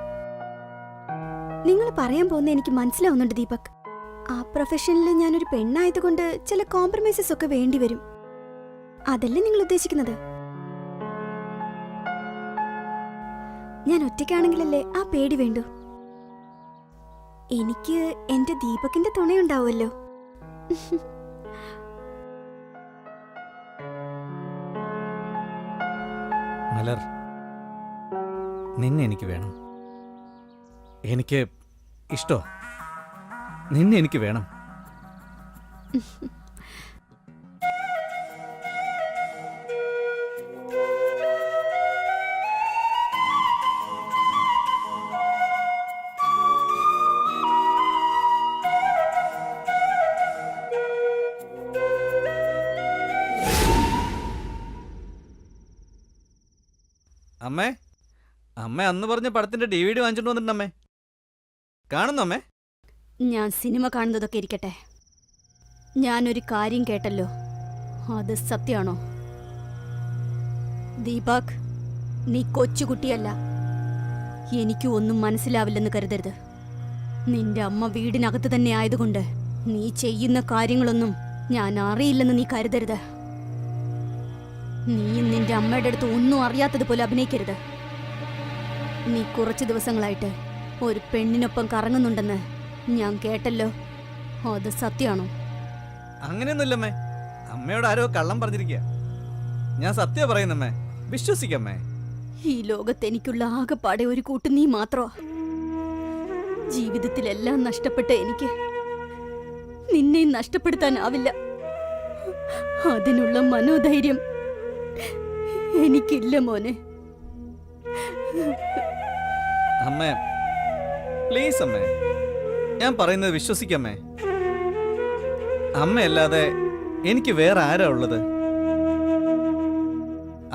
നിങ്ങൾ പറയാൻ പോകുന്ന എനിക്ക് മനസ്സിലാവുന്നുണ്ട് ദീപക്. ആ പ്രൊഫഷനിൽ ഞാനൊരു പെണ്ണായതുകൊണ്ട് ചില കോംപ്രമൈസസ് ഒക്കെ വേണ്ടി വരും. അതല്ലേ നിങ്ങൾ ഉദ്ദേശിക്കുന്നത്? ഞാൻ ഒറ്റയ്ക്കാണെങ്കിലല്ലേ ആ പേടി വേണ്ടു. എനിക്ക് എന്റെ ദീപകിന്റെ തുണയുണ്ടാവുമല്ലോ. മലർ, നിന്നെ എനിക്ക് വേണം. എനിക്ക് ഇഷ്ടോ, നിന്നെ എനിക്ക് വേണം. അമ്മേ, അമ്മ അന്ന് പറഞ്ഞ പടത്തിന്റെ DVD വാങ്ങിച്ചോണ്ട് വന്നിട്ടുണ്ട് അമ്മേ. കാണുന്നു അമ്മേ? ഞാൻ സിനിമ കാണുന്നതൊക്കെ ഇരിക്കട്ടെ, ഞാനൊരു കാര്യം കേട്ടല്ലോ, അത് സത്യമാണോ? ദീപക്, നീ കൊച്ചുകുട്ടിയല്ല. എനിക്ക് ഒന്നും മനസ്സിലാവില്ലെന്ന് കരുതരുത്. നിന്റെ അമ്മ വീടിനകത്ത് തന്നെ ആയതുകൊണ്ട് നീ ചെയ്യുന്ന കാര്യങ്ങളൊന്നും ഞാൻ അറിയില്ലെന്ന് നീ കരുതരുത്. നീ നിന്റെ അമ്മയുടെ അടുത്ത് ഒന്നും അറിയാത്തതുപോലെ അഭിനയിക്കരുത്. നീ കുറച്ച് ദിവസങ്ങളായിട്ട് ഒരു പെണ്ണിനൊപ്പം കറങ്ങുന്നുണ്ടെന്ന് ഞാൻ കേട്ടല്ലോ, അത് സത്യമാണോ? അങ്ങനെയൊന്നുമില്ലമ്മേ. അമ്മയോട് ആരോ കള്ളം പറഞ്ഞിരിക്കുക. ഞാൻ സത്യം പറയുന്നമ്മേ, വിശ്വസിക്കമ്മേ. ഈ ലോകത്ത് എനിക്കുള്ള ആകെപ്പാടെ ഒരു കൂട്ട് നീ മാത്രമാ. ജീവിതത്തിലെല്ലാം നഷ്ടപ്പെട്ട എനിക്ക് നിന്നെയും നഷ്ടപ്പെടുത്താനാവില്ല. അതിനുള്ള മനോധൈര്യം എനിക്കില്ല മോനെ. അമ്മേ പ്ലീസ് അമ്മേ, ഞാൻ പറയുന്നത് വിശ്വസിക്കമ്മേ. അമ്മയല്ലാതെ എനിക്ക് വേറെ ആരാ ഉള്ളത്?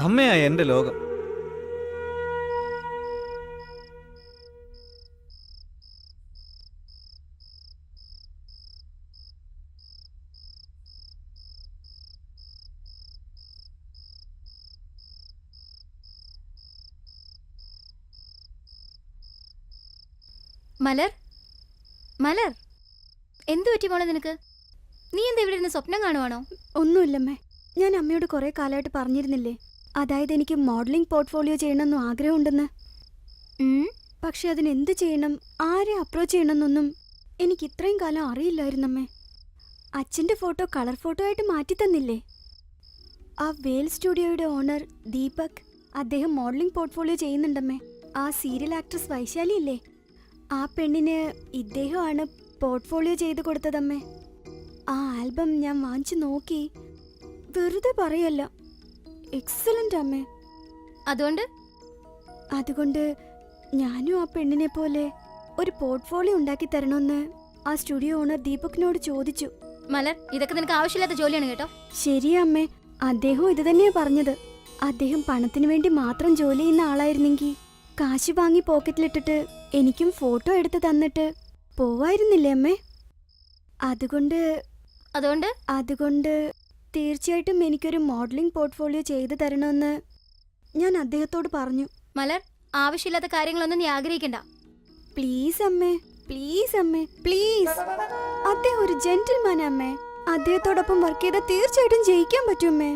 അമ്മയാ എന്റെ ലോകം. മലർ, മലർ, എന്തു പറ്റി മോളെ നിനക്ക്? നീ എന്താ ഇവിടെ ഇരുന്ന് സ്വപ്നം കാണുവാണോ? ഒന്നുമില്ലമ്മേ, ഞാൻ അമ്മയോട് കുറെ കാലമായിട്ട് പറഞ്ഞിരുന്നില്ലേ, അതായത് എനിക്ക് മോഡലിംഗ് പോർട്ട്ഫോളിയോ ചെയ്യണമെന്നും ആഗ്രഹമുണ്ടെന്ന്. പക്ഷെ അതിനെന്ത് ചെയ്യണം, ആരെ അപ്രോച്ച് ചെയ്യണമെന്നൊന്നും എനിക്ക് ഇത്രയും കാലം അറിയില്ലായിരുന്നമ്മേ. അച്ഛൻ്റെ ഫോട്ടോ കളർ ഫോട്ടോ ആയിട്ട് മാറ്റി തന്നില്ലേ? ആ വേൽ സ്റ്റുഡിയോയുടെ ഓണർ ദീപക്, അദ്ദേഹം മോഡലിംഗ് പോർട്ട്ഫോളിയോ ചെയ്യുന്നുണ്ടമ്മേ. ആ സീരിയൽ ആക്ട്രസ് വൈശാലി ഇല്ലേ, ആ പെണ്ണിന് ഇദ്ദേഹമാണ് പോർട്ട്ഫോളിയോ ചെയ്ത് കൊടുത്തതമ്മേ. ആ ആൽബം ഞാൻ വാങ്ങിച്ചു നോക്കി, വെറുതെ പറയല്ല, എക്സലന്റ് അമ്മേ. അതുകൊണ്ട് ഞാനും ആ പെണ്ണിനെ പോലെ ഒരു പോർട്ട്ഫോളിയോ ഉണ്ടാക്കി തരണമെന്ന് ആ സ്റ്റുഡിയോ ഓണർ ദീപകിനോട് ചോദിച്ചു. മലർ, ഇതൊക്കെ നിനക്ക് ആവശ്യമില്ലാത്ത ജോലിയാണ് കേട്ടോ. ശരിയാ അമ്മേ, അദ്ദേഹം ഇത് തന്നെയാ പറഞ്ഞത്. അദ്ദേഹം പണത്തിന് വേണ്ടി മാത്രം ജോലി ചെയ്യുന്ന ആളായിരുന്നെങ്കിൽ കാശ് വാങ്ങി പോക്കറ്റിലിട്ടിട്ട് എനിക്കും ഫോട്ടോ എടുത്ത് തന്നിട്ട് പോവായിരുന്നില്ലേ അമ്മേ? അതുകൊണ്ട് തീർച്ചയായിട്ടും എനിക്കൊരു മോഡലിംഗ് പോർട്ട്ഫോളിയോ ചെയ്തു തരണമെന്ന് ഞാൻ അദ്ദേഹത്തോട് പറഞ്ഞു. മലർ, ആവശ്യമില്ലാത്ത കാര്യങ്ങളൊന്നും നീ ആഗ്രഹിക്കണ്ട. പ്ലീസ് അമ്മേ, പ്ലീസ് അമ്മേ, പ്ലീസ്. അദ്ദേഹം ഒരു ജെന്റിൽമാൻ അമ്മേ. അദ്ദേഹത്തോടൊപ്പം വർക്ക് ചെയ്താൽ തീർച്ചയായിട്ടും ജയിക്കാൻ പറ്റും അമ്മേ.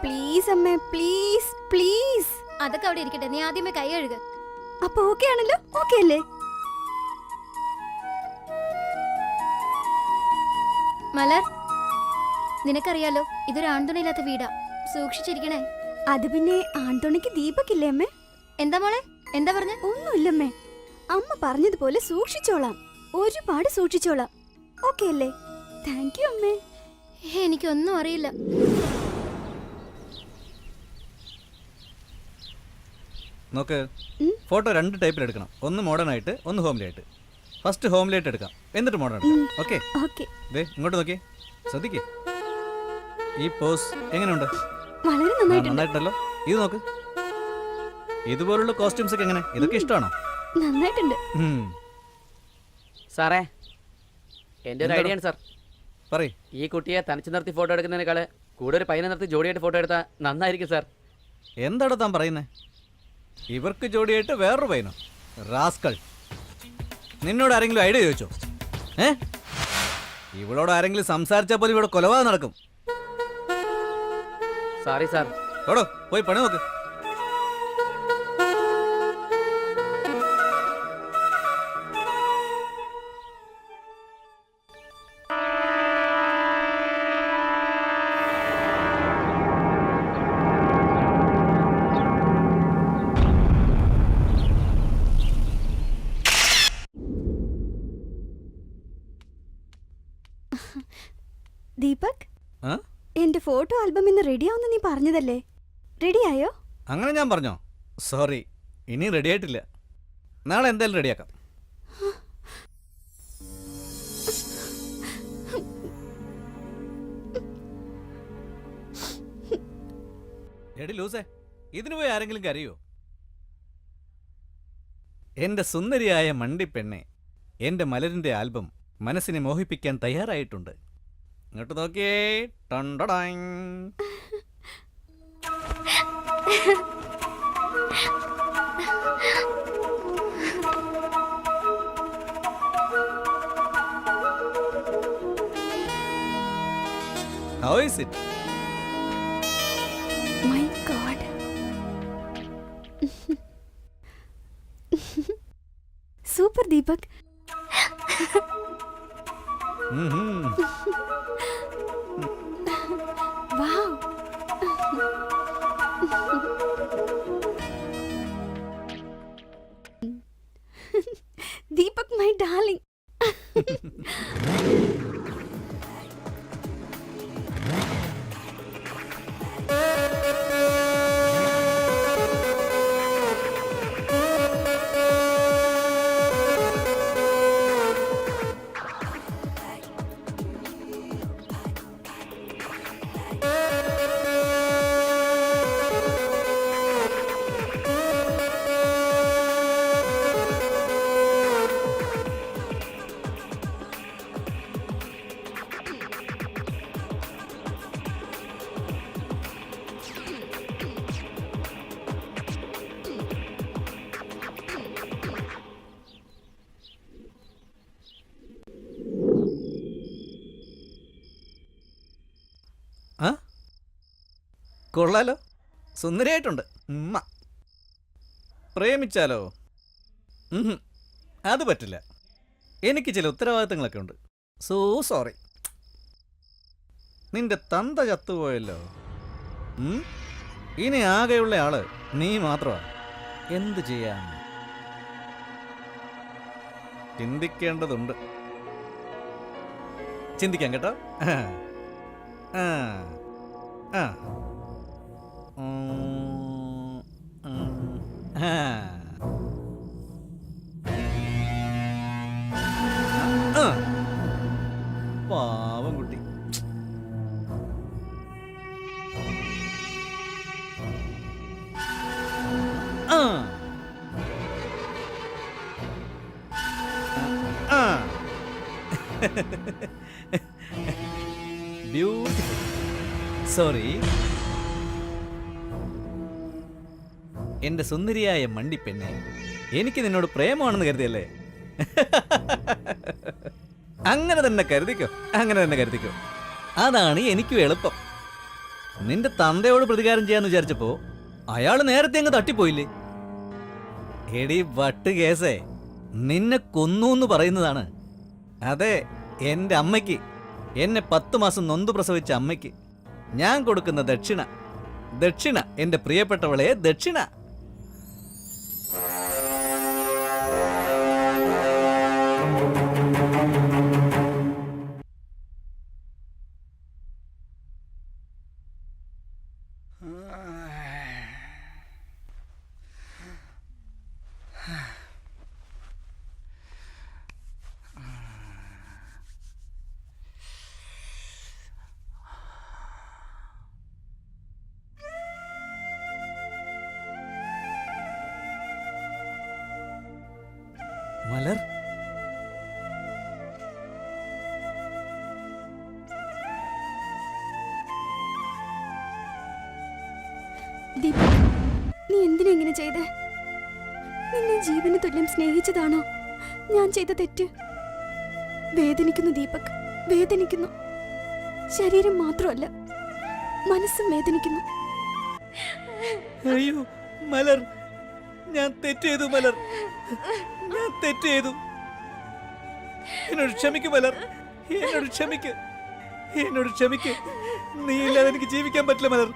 പ്ലീസ് അമ്മേ, പ്ലീസ് പ്ലീസ്. അതൊക്കെ അവിടെ ഇരിക്കട്ടെ, നീ ആദ്യമേ കൈ കഴുക. അപ്പൊ ഓക്കെ ആണല്ലോ? ഓക്കെ അല്ലേ? മലർ, നിനക്കറിയാലോ ഇതൊരു ആൺതുണയില്ലാത്ത വീടാ, സൂക്ഷിച്ചിരിക്കണേ. അത് പിന്നെ ആൺതുണയ്ക്ക് ദീപകില്ലേ അമ്മേ? എന്താ മോളെ, എന്താ പറഞ്ഞ? ഒന്നുമില്ലമ്മേ, അമ്മ പറഞ്ഞതുപോലെ സൂക്ഷിച്ചോളാം, ഒരുപാട് സൂക്ഷിച്ചോളാം. ഓക്കെ അല്ലേ? താങ്ക് യു അമ്മേ. എനിക്കൊന്നും അറിയില്ല. നോക്ക്, ഫോട്ടോ 2 ടൈപ്പിൽ എടുക്കണം. ഒന്ന് മോഡേൺ ആയിട്ട്, ഒന്ന് ഹോംലി ആയിട്ട്. ഫസ്റ്റ് ഹോംലി ആയിട്ട് എടുക്കാം, എന്നിട്ട് മോഡേൺ എടുക്കാം. ഓക്കെ? ഓക്കെ. ദേ ഇങ്ങോട്ട് നോക്കിയേ, ശ്രദ്ധിക്കേ. ഈ പോസ് എങ്ങനെയുണ്ട്? വളരെ നന്നായിട്ടുണ്ട്. നന്നായിട്ടല്ലോ. ഇത് നോക്ക്, ഇതുപോലുള്ള കോസ്റ്റ്യൂംസ് ഒക്കെ എങ്ങനെ? ഇതൊക്കെ ഇഷ്ടമാണോ? നന്നായിട്ടുണ്ട്. സാറേ, എൻ്റെ ഒരു ഐഡിയ ആണ് സാർ. പറയ്. ഈ കുട്ടിയെ തനിച്ച് നിർത്തി ഫോട്ടോ എടുക്കുന്നതിനേക്കാള് കൂടെ ഒരു പയ്യനെ നിർത്തി ജോഡിയായിട്ട് ഫോട്ടോ എടുത്താൽ നന്നായിരിക്കും സാർ. എന്താണ് താൻ പറയുന്നത്? ഇവർക്ക് ജോഡിയായിട്ട് വേറൊരു പയ്യനോ? റാസ്കൾ, നിന്നോട് ആരെങ്കിലും ഐഡിയ ചോദിച്ചോ? ഇവളോട് ആരെങ്കിലും സംസാരിച്ചാൽ പോലും ഇവിടെ കൊലപാതകം നടക്കും. Sorry sir. ഓടോ പോയി പണി നോക്ക്. ദീപക്, ആ? എന്റെ ഫോട്ടോ ആൽബം ഇന്ന് റെഡിയാവുന്ന നീ പറഞ്ഞതല്ലേ? റെഡിയായോ? അങ്ങനെ ഞാൻ പറഞ്ഞോ? സോറി, ഇനി റെഡി ആയിട്ടില്ല. നാളെ എന്തായാലും റെഡിയാക്കാം. എടി ലൂസേ, ഇതിനു പോയി ആരെങ്കിലും കരയോ? എന്റെ സുന്ദരിയായ മണ്ടിപ്പെണ്ണെ, എന്റെ മലരിന്റെ ആൽബം മനസ്സിനെ മോഹിപ്പിക്കാൻ തയ്യാറായിട്ടുണ്ട്. ഇങ്ങോട്ട് നോക്കിയേ. ടണ്ടടാങ്. How is it? My God. Super Deepak. Wow. Deepak, my darling. ആ, കൊള്ളാലോ, സുന്ദരിയായിട്ടുണ്ട്. ഉമ്മ. പ്രേമിച്ചാലോ? അത് പറ്റില്ല. എനിക്ക് ചില ഉത്തരവാദിത്തങ്ങളൊക്കെ ഉണ്ട്. So sorry. നിന്റെ തന്ത ചത്തുപോയല്ലോ. ഇനി ആകെയുള്ള ആള് നീ മാത്രമാ. എന്ത് ചെയ്യാം? ചിന്തിക്കേണ്ടതുണ്ട്. ചിന്തിക്കാം കേട്ടോ. ആ ആ പാവം കുട്ടി. ബ്യൂട്ടിഫുൾ. സോറി. എന്റെ സുന്ദരിയായ മണ്ടിപ്പെണ്ണെ, എനിക്ക് നിന്നോട് പ്രേമമാണെന്ന് കരുതിയല്ലേ? അങ്ങനെ തന്നെ കരുതിക്കോ, അങ്ങനെ തന്നെ കരുതിക്കോ. അതാണ് എനിക്കും എളുപ്പം. നിന്റെ തന്തയോട് പ്രതികാരം ചെയ്യാന്ന് വിചാരിച്ചപ്പോ അയാള് നേരത്തെ അങ്ങ് തട്ടിപ്പോയില്ലേ? എടി വട്ട് കേസേ, നിന്നെ കൊന്നൂന്ന് പറയുന്നതാണ്. അതെ, എന്റെ അമ്മയ്ക്ക്, എന്നെ 10 മാസം നൊന്തു പ്രസവിച്ച അമ്മയ്ക്ക് ഞാൻ കൊടുക്കുന്ന ദക്ഷിണ. ദക്ഷിണ, എന്റെ പ്രിയപ്പെട്ടവളെ, ദക്ഷിണ. മലർ, ദീപക്, നീ എന്തിനാ ഇങ്ങനെ ചെയ്തേ? നിന്നെ ജീവന് തുല്യം സ്നേഹിച്ചതാണോ ഞാൻ ചെയ്ത തെറ്റ്? വേദനിക്കുന്നു ദീപക്, വേദനിക്കുന്നു. ശരീരം മാത്രമല്ല, മനസ്സും വേദനിക്കുന്നു. അയ്യോ മലർ, ഞാൻ തെറ്റ് ചെയ്തു മലർ, ഞാൻ തെറ്റ് ചെയ്തു. എന്നോട് ക്ഷമിക്ക് മലർ, എന്നോട് ക്ഷമിക്ക്, എന്നോട് ക്ഷമിക്ക്. നീ ഇല്ലാതെ എനിക്ക് ജീവിക്കാൻ പറ്റില്ല മലർ,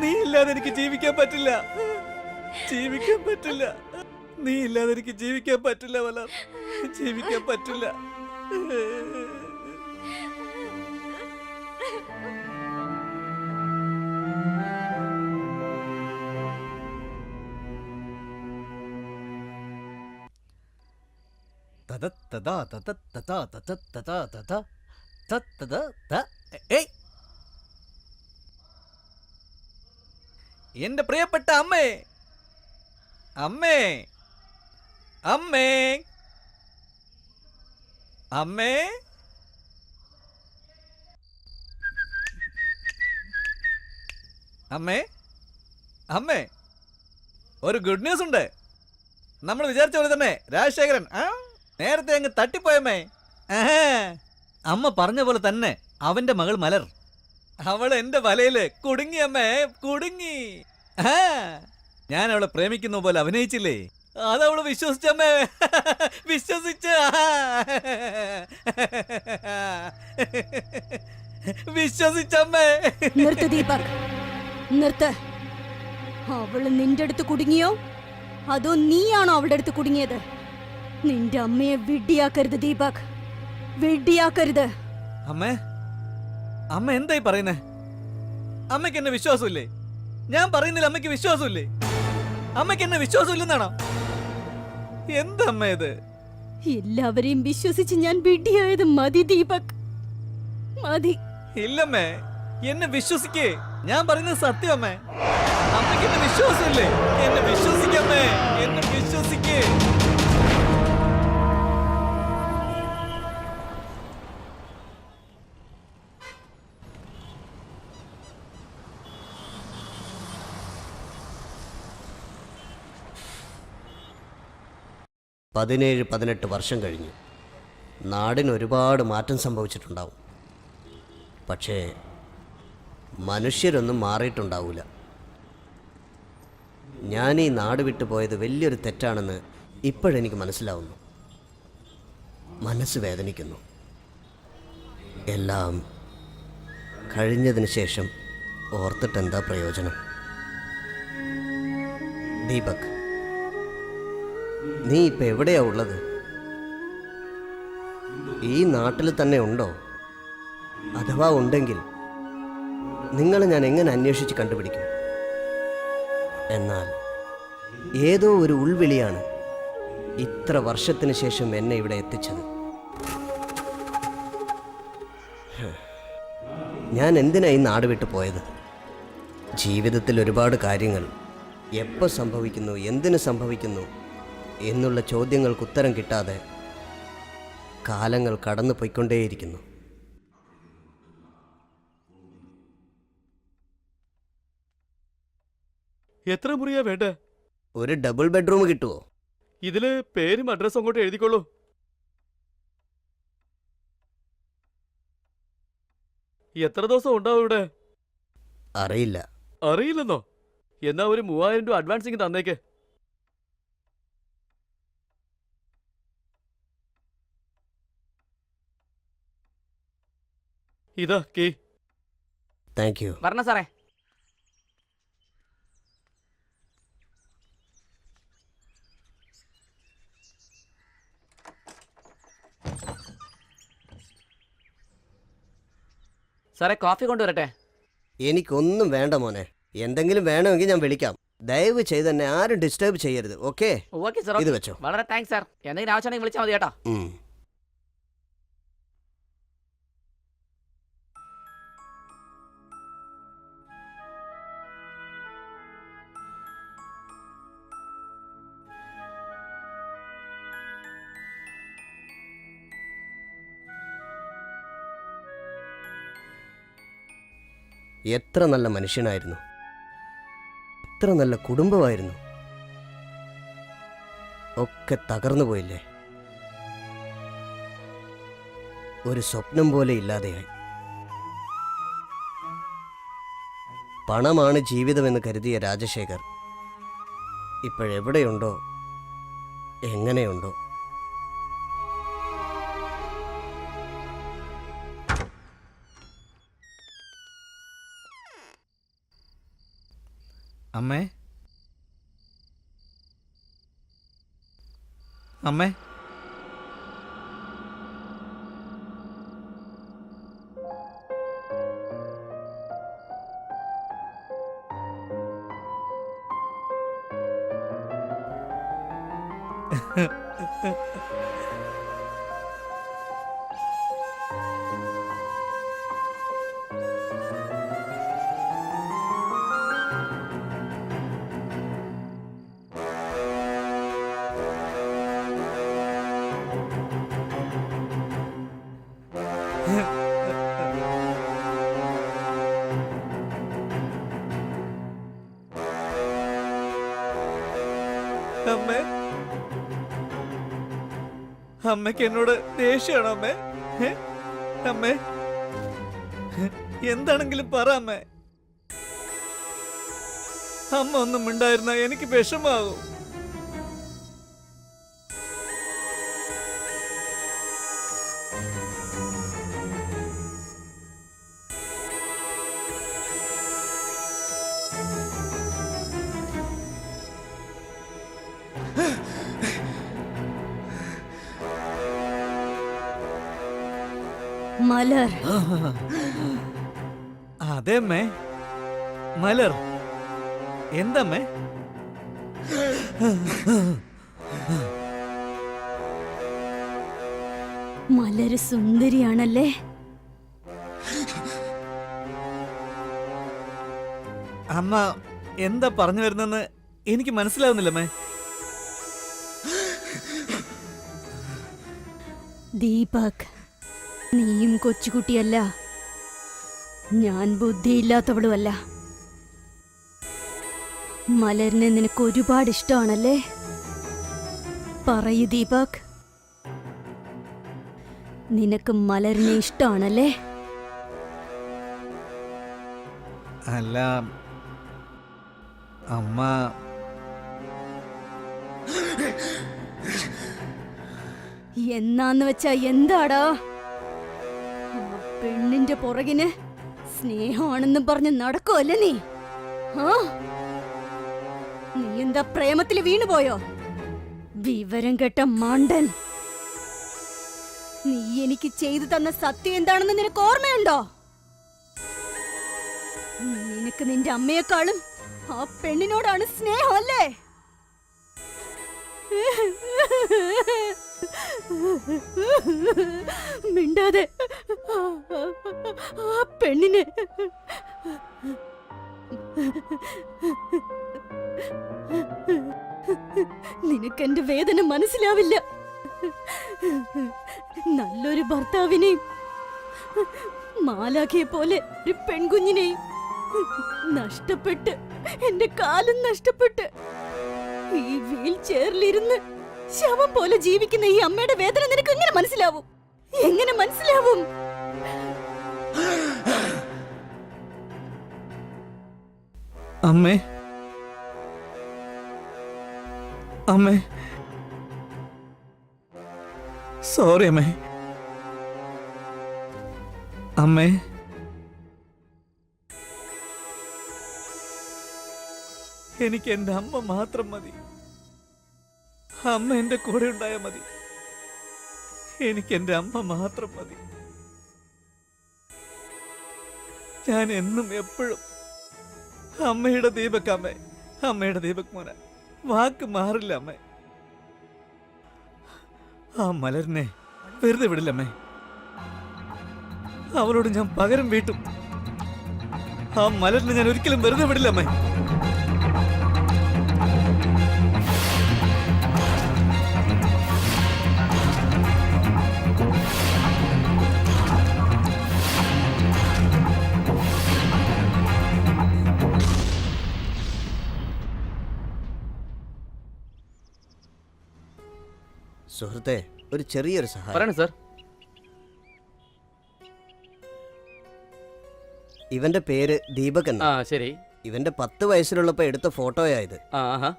നീ ഇല്ലാതെ എനിക്ക് ജീവിക്കാൻ പറ്റില്ല, ജീവിക്കാൻ പറ്റില്ല. നീ ഇല്ലാതെ എനിക്ക് ജീവിക്കാൻ പറ്റില്ല മലർ, ജീവിക്കാൻ പറ്റില്ല. എന്റെ പ്രിയപ്പെട്ട അമ്മേ, അമ്മേ, അമ്മേ, അമ്മേ, അമ്മേ, അമ്മേ, ഒരു ഗുഡ് ന്യൂസ് ഉണ്ട്. നമ്മൾ വിചാരിച്ച പോലെ തന്നെ രാജശേഖരൻ നേരത്തെ അങ്ങ് തട്ടിപ്പോയമ്മേ. അമ്മ പറഞ്ഞ പോലെ തന്നെ അവന്റെ മകൾ മലർ, അവൾ എന്റെ വലയില് കുടുങ്ങി അമ്മേ, കുടുങ്ങി. ഞാൻ അവളെ പ്രേമിക്കുന്ന പോലെ അഭിനയിച്ചില്ലേ, അതവള് വിശ്വസിച്ചമ്മേ, വിശ്വസിച്ച, വിശ്വസിച്ചമ്മേ. നിർത്ത് ദീപക്, നിർത്ത്. അവള് നിന്റെ അടുത്ത് കുടുങ്ങിയോ അതോ നീയാണോ അവളുടെ അടുത്ത് കുടുങ്ങിയത്? നിന്റെ അമ്മയെ വിഡ്ഢിയാക്കരുത് ദീപക്, വിഡ്ഢിയാക്കരുത്. അമ്മേ, അമ്മ എന്തായി പറയുന്നേ? അമ്മയ്ക്ക് എന്നെ വിശ്വാസമില്ലേ? ഞാൻ പറയുന്നില്ല അമ്മയ്ക്ക് വിശ്വാസമില്ലേ? അമ്മയ്ക്ക് എന്നെ വിശ്വാസമില്ലെന്നാണോ? എന്തമ്മ ഇത്? എല്ലാവരെയും വിശ്വസിച്ച് ഞാൻ വിഡ്ഢിയായത് മതി ദീപക്, മതി. ഇല്ലമ്മേ, എന്നെ വിശ്വസിക്കേ, ഞാൻ പറയുന്നത് സത്യം അമ്മേ. അമ്മയ്ക്ക് എന്നെ വിശ്വാസമില്ലേ? എന്നെ വിശ്വസിക്കമ്മേ, എന്നെ വിശ്വസിക്കേ. പതിനേഴ് 18 വർഷം കഴിഞ്ഞു. നാടിന് ഒരുപാട് മാറ്റം സംഭവിച്ചിട്ടുണ്ടാവും. പക്ഷേ മനുഷ്യരൊന്നും മാറിയിട്ടുണ്ടാവില്ല. ഞാൻ ഈ നാട് വിട്ടു പോയത് വലിയൊരു തെറ്റാണെന്ന് ഇപ്പോഴെനിക്ക് മനസ്സിലാവുന്നു. മനസ്സ് വേദനിക്കുന്നു. എല്ലാം കഴിഞ്ഞതിന് ശേഷം ഓർത്തിട്ടെന്താ പ്രയോജനം? ദീപക്, നീ ഇപ്പം എവിടെയാ ഉള്ളത്? ഈ നാട്ടിൽ തന്നെ ഉണ്ടോ? അഥവാ ഉണ്ടെങ്കിൽ നിങ്ങളെ ഞാൻ എങ്ങനെ അന്വേഷിച്ച് കണ്ടുപിടിക്കും? എന്നാൽ ഏതോ ഒരു ഉൾവിളിയാണ് ഇത്ര വർഷത്തിന് ശേഷം എന്നെ ഇവിടെ എത്തിച്ചത്. ഞാൻ എന്തിനാ ഈ നാട് വിട്ടു പോയത്? ജീവിതത്തിൽ ഒരുപാട് കാര്യങ്ങൾ എപ്പോൾ സംഭവിക്കുന്നു, എന്തിനു സംഭവിക്കുന്നു എന്നുള്ള ചോദ്യങ്ങൾക്ക് ഉത്തരം കിട്ടാതെ കാലങ്ങൾ കടന്നു പോയിക്കൊണ്ടേയിരിക്കുന്നു. എത്ര മുറിയാ വേണ്ടേ? ഒരു ഡബിൾ ബെഡ്റൂം കിട്ടുമോ? ഇതില് പേരും അഡ്രസ്സും അങ്ങോട്ട് എഴുതിക്കോളൂ. എത്ര ദിവസം ഉണ്ടാവും ഇവിടെ? അറിയില്ല. അറിയില്ലെന്നോ? എന്നാ ഒരു 3000 രൂപ അഡ്വാൻസ് ഇങ്ങ് തന്നേക്ക്. ഇതാ കീ. Thank you. വരണ സാറേ. സാറേ കോഫി കൊണ്ടുവരട്ടെ? എനിക്കൊന്നും വേണ്ട മോനെ. എന്തെങ്കിലും വേണമെങ്കിൽ ഞാൻ വിളിക്കാം. ദയവ് ചെയ്ത് എന്നെ ആരും ഡിസ്റ്റർബ് ചെയ്യരുത്. ഓക്കെ? Okay sir. ഇത് വെച്ചോ. വളരെ താങ്ക്സ് സാർ. എന്തെങ്കിലും ആവശ്യമാണെങ്കിൽ വിളിച്ചാൽ മതി കേട്ടോ. എത്ര നല്ല മനുഷ്യനായിരുന്നു. എത്ര നല്ല കുടുംബമായിരുന്നു. ഒക്കെ തകർന്നു പോയില്ലേ? ഒരു സ്വപ്നം പോലെ ഇല്ലാതെയായി. പണമാണ് ജീവിതമെന്ന് കരുതിയ രാജശേഖർ ഇപ്പോഴെവിടെയുണ്ടോ, എങ്ങനെയുണ്ടോ? അമ്മേ, അമ്മേ, അമ്മേ, അമ്മയ്ക്ക് എന്നോട് ദേഷ്യമാണോ അമ്മേ? ഏ? അമ്മേ, എന്താണെങ്കിലും പറ അമ്മേ. അമ്മ ഒന്നും മിണ്ടായിരുന്ന എനിക്ക് വിഷമാകും. മലർ, അതെ അമ്മേ, മലർ. എന്തമ്മേ? മലര് സുന്ദരിയാണല്ലേ? അമ്മ എന്താ പറഞ്ഞു വരുന്നെന്ന് എനിക്ക് മനസ്സിലാവുന്നില്ലമ്മേ. ദീപക്, നീയും കൊച്ചുകുട്ടിയല്ല, ഞാൻ ബുദ്ധിയില്ലാത്തവളുമല്ല. മലരിനെ നിനക്ക് ഒരുപാട് ഇഷ്ടമാണല്ലേ? പറയൂ ദീപക്, നിനക്ക് മലരിനെ ഇഷ്ടമാണല്ലേ? അല്ല അമ്മ, എന്നാന്ന് വെച്ചാ എന്താടാ? ആ പെണ്ണിന്റെ പുറകിന് സ്നേഹമാണെന്നും പറഞ്ഞ് നടക്കുമല്ലേ നീ? ആ, നീ എന്താ പ്രേമത്തിൽ വീണുപോയോ? വിവരം കെട്ട മണ്ടൻ. നീ എനിക്ക് ചെയ്തു തന്ന സത്യം എന്താണെന്ന് നിനക്ക് ഓർമ്മയുണ്ടോ? നിനക്ക് നിന്റെ അമ്മയെക്കാളും ആ പെണ്ണിനോടാണ് സ്നേഹം അല്ലേ? മിണ്ടാതെ ആ പെണ്ണിന് നിനക്കെന്റെ വേദന മനസ്സിലാവില്ല. നല്ലൊരു ഭർത്താവിനെയും മാലാഖയെ പോലെ ഒരു പെൺകുഞ്ഞിനെയും നഷ്ടപ്പെട്ട്, എന്റെ കാലം നഷ്ടപ്പെട്ട് ഈ വീൽ ചെയറിലിരുന്ന് ശവം പോലെ ജീവിക്കുന്ന ഈ അമ്മയുടെ വേദന നിനക്ക് എങ്ങനെ മനസ്സിലാവും? എങ്ങനെ മനസ്സിലാവും? അമ്മേ, അമ്മേ, സോറി അമ്മേ. അമ്മേ, എനിക്ക് എന്റെ അമ്മ മാത്രം മതി. അമ്മ എന്റെ കൂടെ ഉണ്ടായാൽ മതി. എനിക്ക് എന്റെ അമ്മ മാത്രം മതി. ഞാൻ എന്നും എപ്പോഴും അമ്മയുടെ ദീപക്, അമ്മേ, അമ്മയുടെ ദീപക് മോനെ. വാക്ക് മാറില്ല അമ്മേ. ആ മലരിനെ വെറുതെ വിടില്ലമ്മേ. അവളോട് ഞാൻ പകരം വീട്ടും. ആ മലരിനെ ഞാൻ ഒരിക്കലും വെറുതെ വിടില്ലമ്മേ. സുഹൃത്തെ, ഒരു ചെറിയൊരു സഹായം. പറയണം സാർ. ഇവന്റെ പേര് ദീപക് ആ എന്നാ. ശരി. ഇവന്റെ 10 വയസ്സിലുള്ളപ്പോ എടുത്ത ഫോട്ടോയായത്. ആഹാ.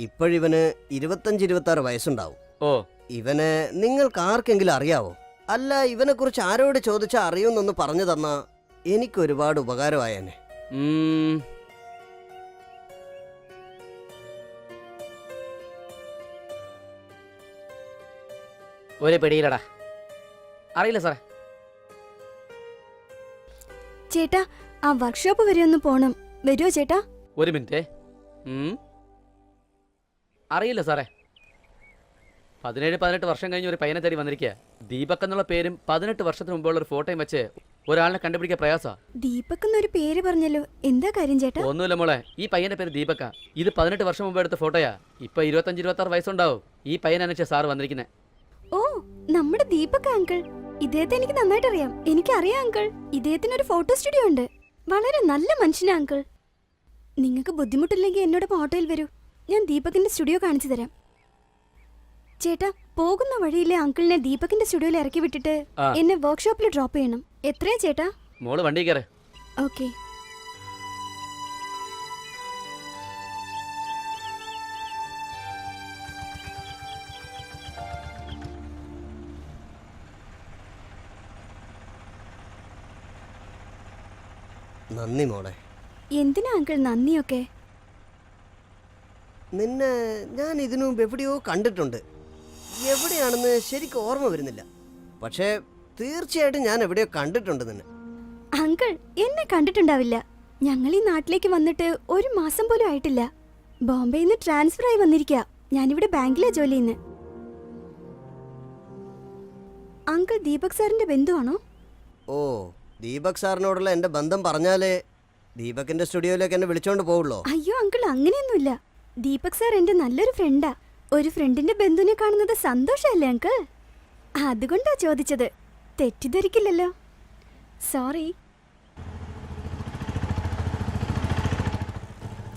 ഇപ്പോഴിവന് 25-26 വയസ്സുണ്ടാവും. ഓ. ഇവനെ നിങ്ങൾക്ക് ആർക്കെങ്കിലും അറിയാവോ? അല്ല, ഇവനെ കുറിച്ച് ആരോട് ചോദിച്ചാൽ അറിയുമെന്നൊന്ന് പറഞ്ഞു തന്നാ എനിക്ക് ഒരുപാട് ഉപകാരമായേനെ. ഉം. ഒരു പിടിയിലടാ. അറിയില്ല സാറേ. ചേട്ടാ, ആ വർക്ക്ഷോപ്പ് വരെ ഒന്ന് പോണം. വരുമോ ചേട്ടാ? ഒരു മിനിറ്റ്. അറിയില്ല സാറേ. 17-18 വർഷം കഴിഞ്ഞ് ഒരു പയ്യനെ തേടി വന്നിരിക്കുക. ദീപക് എന്നുള്ള പേരും 18 വർഷത്തിന് മുമ്പുള്ള ഒരു ഫോട്ടോയും വെച്ച് ഒരാളിനെ കണ്ടുപിടിക്കാൻ പ്രയാസാ. ദീപക് എന്നൊരു പേര് പറഞ്ഞല്ലോ, എന്താ കാര്യം ചേട്ടാ? ഒന്നുമില്ല മോളെ, ഈ പയ്യന്റെ പേര് ദീപക്കാ. ഇത് 18 വർഷം മുമ്പ് എടുത്ത ഫോട്ടോയാ. ഇപ്പൊ 25-26 വയസ്സുണ്ടാവും. ഈ പയ്യനെ അന്വേഷിച്ച സാറ് വന്നിരിക്കുന്നത്. ഓ, നമ്മുടെ ദീപക് അങ്കിൾ. ഇദ്ദേഹത്തെ എനിക്ക് നന്നായിട്ട് അറിയാം. എനിക്കറിയാം അങ്കിൾ. ഇദ്ദേഹത്തിന് ഒരു ഫോട്ടോ സ്റ്റുഡിയോ ഉണ്ട്. വളരെ നല്ല മനുഷ്യനാ അങ്കിൾ. നിങ്ങൾക്ക് ബുദ്ധിമുട്ടില്ലെങ്കിൽ എന്നോടൊപ്പം ഓട്ടോയിൽ വരൂ. ഞാൻ ദീപകിന്റെ സ്റ്റുഡിയോ കാണിച്ചു തരാം. ചേട്ടാ, പോകുന്ന വഴിയിലെ അങ്കിളിനെ ദീപകിന്റെ സ്റ്റുഡിയോയിൽ ഇറക്കി വിട്ടിട്ട് എന്നെ വർക്ക്ഷോപ്പിൽ ഡ്രോപ്പ് ചെയ്യണം. എത്രയാ ചേട്ടാ? മോള് വണ്ടി കയറേ. ഓക്കെ. നന്ദി മോളെ. എന്തിനാ അങ്കിൾ നന്ദിയൊക്കെ? നിന്നെ ഞാൻ ഇതിനു മുമ്പ് എവിടെയോ കണ്ടിട്ടുണ്ട്. എവിടെയാണെന്ന് ശരിക്കും ഓർമ്മ വരുന്നില്ല. പക്ഷേ തീർച്ചയായിട്ടും ഞാൻ എവിടെയോ കണ്ടിട്ടുണ്ട് നിന്നെ. അങ്കിൾ എന്നെ കണ്ടിട്ടുണ്ടാവില്ല. ഞങ്ങൾ ഈ നാട്ടിലേക്ക് വന്നിട്ട് 1 മാസം പോലും ആയിട്ടില്ല. ബോംബെയിൽ നിന്ന് ട്രാൻസ്ഫർ ആയി വന്നിരിക്കുക. ഞാനിവിടെ ബാങ്കിലാ ജോലി ചെയ്യുന്നത്. അങ്കിൾ ദീപക് സാറിന്റെ ബന്ധുവാണോ? ഓ, ദീപക് സാറിനോടുള്ള എൻ്റെ ബന്ധം പറഞ്ഞാലേ ദീപകിന്റെ സ്റ്റുഡിയോയിലേക്ക് എന്നെ വിളിച്ചോണ്ട് പോവുള്ളോ? അയ്യോ അങ്കിൾ, അങ്ങനെയൊന്നുമില്ല. ദീപക് സാർ എന്റെ നല്ലൊരു ഫ്രണ്ടാ. ഒരു ഫ്രണ്ടിന്റെ ബന്ധുവിനെ കാണുന്നത് സന്തോഷമല്ലേ അങ്കിൾ? അതുകൊണ്ടാ ചോദിച്ചത്. തെറ്റിദ്ധരിക്കില്ലല്ലോ. സോറി.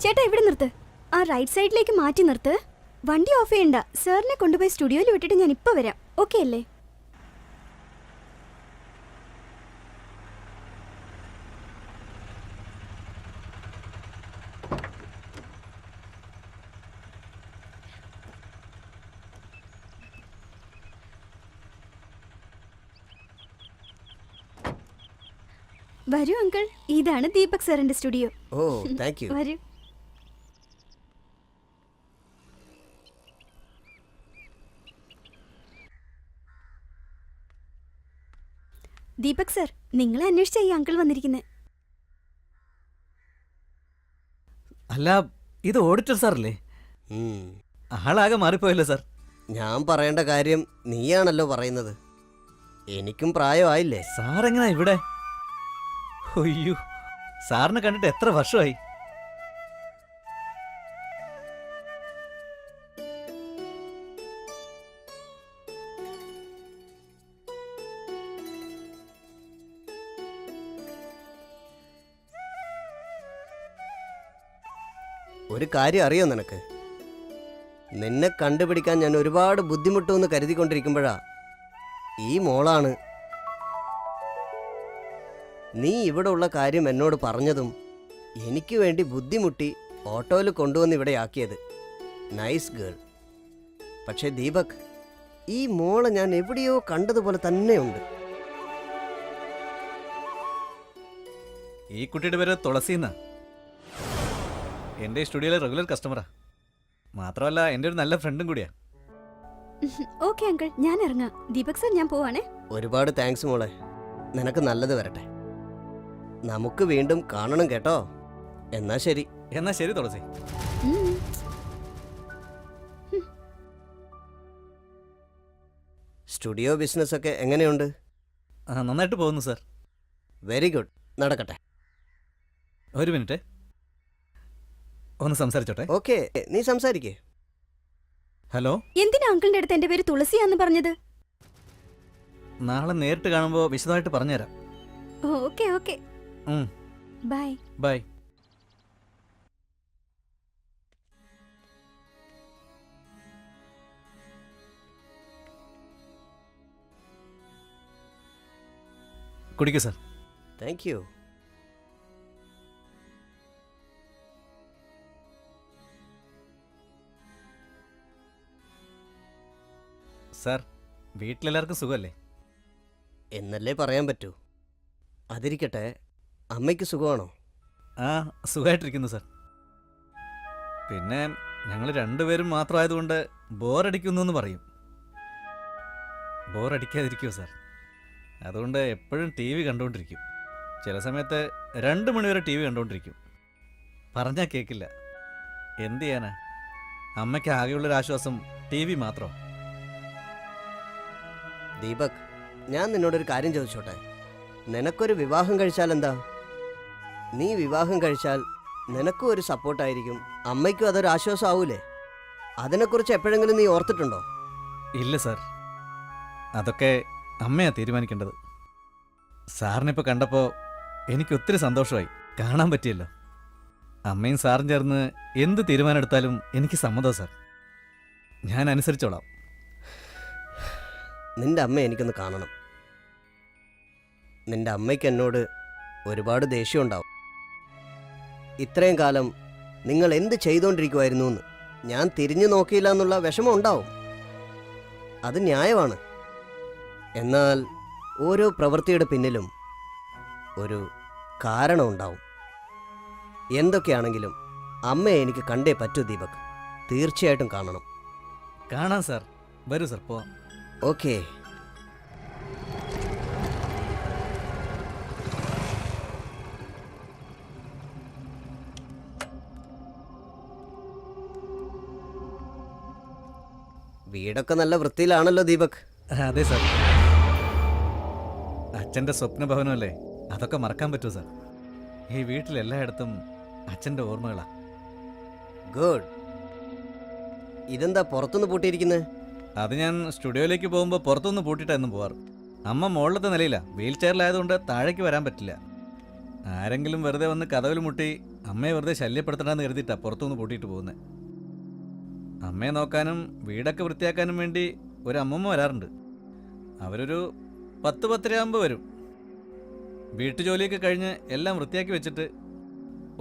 ചേട്ടാ, ഇവിടെ നിർത്ത്. ആ റൈറ്റ് സൈഡിലേക്ക് മാറ്റി നിർത്ത്. വണ്ടി ഓഫ് ചെയ്യണ്ട. സാറിനെ കൊണ്ടുപോയി സ്റ്റുഡിയോയിൽ വിട്ടിട്ട് ഞാൻ ഇപ്പൊ വരാം. ഓക്കെ അല്ലേ? വരൂ അങ്കിൾ, ഇതാണ് ദീപക് സാറിന്റെ സ്റ്റുഡിയോ. Oh, thank you. വരൂ. ദീപക് സാർ, നിങ്ങളെ അന്വേഷിച്ച ഈ അങ്കിൾ വന്നിരിക്കുന്നത്. അല്ല, ഇത് ഓഡിറ്റർ സാറല്ലേ? ഉം. ആളാകെ മാറിപ്പോയല്ലോ സാർ. ഞാൻ പറയേണ്ട കാര്യം നീയാണല്ലോ പറയുന്നത്. എനിക്കും പ്രായമായില്ലേ? സാറെങ്ങനാ ഇവിടെ? അയ്യോ, സാറിനെ കണ്ടിട്ട് എത്ര വർഷമായി? ഒരു കാര്യം അറിയോ നിനക്ക്? നിന്നെ കണ്ടുപിടിക്കാൻ ഞാൻ ഒരുപാട് ബുദ്ധിമുട്ടുമെന്ന് കരുതിക്കൊണ്ടിരിക്കുമ്പോഴാ ഈ മോളാണ് നീ ഇവിടെ ഉള്ള കാര്യം എന്നോട് പറഞ്ഞതും എനിക്ക് വേണ്ടി ബുദ്ധിമുട്ടി ഓട്ടോയിൽ കൊണ്ടുവന്ന് ഇവിടെ ആക്കിയത്. Nice girl. പക്ഷേ ദീപക്, ഈ മോളെ ഞാൻ എവിടെയോ കണ്ടതുപോലെ തന്നെയുണ്ട്. ഈ കുട്ടിയുടെ പേര് തുളസിന്നാ. എൻ്റെ സ്റ്റുഡിയോയിലെ റെഗുലർ കസ്റ്റമറാ. മാത്രമല്ല എൻ്റെ ഒരു നല്ല ഫ്രണ്ടും കൂടിയാ. ഓക്കെ അങ്കിൾ, ഞാൻ ഇറങ്ങാം. ദീപക് സാർ, ഞാൻ പോവാണേ. ഒരുപാട് താങ്ക്സ് മോളെ. നിനക്ക് നല്ലത് വരട്ടെ. നമുക്ക് വീണ്ടും കാണണം കേട്ടോ. എന്നാ ശരി. എന്നാ ശരി തുളസി. ഉം. സ്റ്റുഡിയോ ബിസിനസ് ഒക്കെ എങ്ങനെയുണ്ട്? നന്നായിട്ട് പോകുന്നു സാർ. Very good. നടക്കട്ടെ. ഒരു മിനിറ്റ്, ഒന്ന് സംസാരിച്ചോട്ടെ. ഓക്കെ, നീ സംസാരിക്കേ. ഹലോ. എന്തിനാ അങ്കിളിന്റെ അടുത്ത് എന്റെ പേര് തുളസിയാന്ന് പറഞ്ഞത്? നാളെ നേരിട്ട് കാണുമ്പോൾ വിശദമായിട്ട് പറഞ്ഞുതരാം. Okay okay, bye. ബൈ. കുടിക്കൂ സാർ. Thank you. സാർ, വീട്ടിലെല്ലാവർക്കും സുഖമല്ലേ? എന്നല്ലേ പറയാൻ പറ്റൂ. അതിരിക്കട്ടെ, അമ്മയ്ക്ക് സുഖമാണോ? ആ, സുഖമായിട്ടിരിക്കുന്നു സാർ. പിന്നെ ഞങ്ങൾ രണ്ടുപേരും മാത്രമായതുകൊണ്ട് ബോറടിക്കുന്നു എന്ന് പറയും. ബോറടിക്കാതിരിക്കുമോ സാർ? അതുകൊണ്ട് എപ്പോഴും ടി വി കണ്ടുകൊണ്ടിരിക്കും. ചില സമയത്ത് 2 മണിവരെ ടി വി കണ്ടുകൊണ്ടിരിക്കും. പറഞ്ഞാൽ കേൾക്കില്ല. എന്ത് ചെയ്യാനാ? അമ്മയ്ക്ക് ആകെയുള്ളൊരാശ്വാസം ടി വി മാത്രം. ദീപക്, ഞാൻ നിന്നോടൊരു കാര്യം ചോദിച്ചോട്ടെ? നിനക്കൊരു വിവാഹം കഴിച്ചാൽ എന്താ? നീ വിവാഹം കഴിച്ചാൽ നിനക്കും ഒരു സപ്പോർട്ടായിരിക്കും, അമ്മയ്ക്കും അതൊരു ആശ്വാസം ആവൂലേ? അതിനെക്കുറിച്ച് എപ്പോഴെങ്കിലും നീ ഓർത്തിട്ടുണ്ടോ? ഇല്ല സാർ, അതൊക്കെ അമ്മയാ തീരുമാനിക്കേണ്ടത്. സാറിനിപ്പോൾ കണ്ടപ്പോൾ എനിക്ക് ഒത്തിരി സന്തോഷമായി. കാണാൻ പറ്റിയല്ലോ. അമ്മയും സാറും ചേർന്ന് എന്ത് തീരുമാനം എനിക്ക് സമ്മതം സാർ. ഞാൻ അനുസരിച്ചോളാം. നിന്റെ അമ്മ എനിക്കൊന്ന് കാണണം. നിന്റെ അമ്മയ്ക്ക് എന്നോട് ഒരുപാട് ദേഷ്യമുണ്ടാവും. ഇത്രയും കാലം നിങ്ങൾ എന്ത് ചെയ്തുകൊണ്ടിരിക്കുമായിരുന്നു എന്ന് ഞാൻ തിരിഞ്ഞു നോക്കിയില്ല എന്നുള്ള വിഷമം ഉണ്ടാവും. അത് ന്യായമാണ്. എന്നാൽ ഓരോ പ്രവൃത്തിയുടെ പിന്നിലും ഒരു കാരണം ഉണ്ടാവും. എന്തൊക്കെയാണെങ്കിലും അമ്മയെ എനിക്ക് കണ്ടേ പറ്റൂ ദീപക്. തീർച്ചയായിട്ടും കാണണം. കാണാം സാർ. വരൂ സാർ, പോവാം. ഓക്കേ. വീടൊക്കെ നല്ല വൃത്തിയിലാണല്ലോ ദീപക്. അതെ സാർ. അച്ഛൻ്റെ സ്വപ്ന ഭവനമല്ലേ, അതൊക്കെ മറക്കാൻ പറ്റുമോ സാർ? ഈ വീട്ടിലെല്ലായിടത്തും അച്ഛൻ്റെ ഓർമ്മകളാ. ഗുഡ്. ഇതെന്താ പുറത്തുനിന്ന് പൂട്ടിയിരിക്കുന്നത്? അത് ഞാൻ സ്റ്റുഡിയോയിലേക്ക് പോകുമ്പോൾ പുറത്തുനിന്ന് പൂട്ടിയിട്ടായിരുന്നു പോവാറ്. അമ്മ മുകളിലത്തെ നിലയിലാണ്, വീൽ ചെയറിലായതുകൊണ്ട് താഴേക്ക് വരാൻ പറ്റില്ല. ആരെങ്കിലും വെറുതെ വന്ന് കതവിൽ മുട്ടി അമ്മയെ വെറുതെ ശല്യപ്പെടുത്തണമെന്ന് കരുതിയിട്ടാണ് പുറത്തുനിന്ന് പൂട്ടിയിട്ട് പോകുന്നത്. അമ്മയെ നോക്കാനും വീടൊക്കെ വൃത്തിയാക്കാനും വേണ്ടി ഒരു അമ്മമ്മ വരാറുണ്ട്. അവരൊരു 10-10:30 വരും. വീട്ടുജോലിയൊക്കെ കഴിഞ്ഞ് എല്ലാം വൃത്തിയാക്കി വെച്ചിട്ട്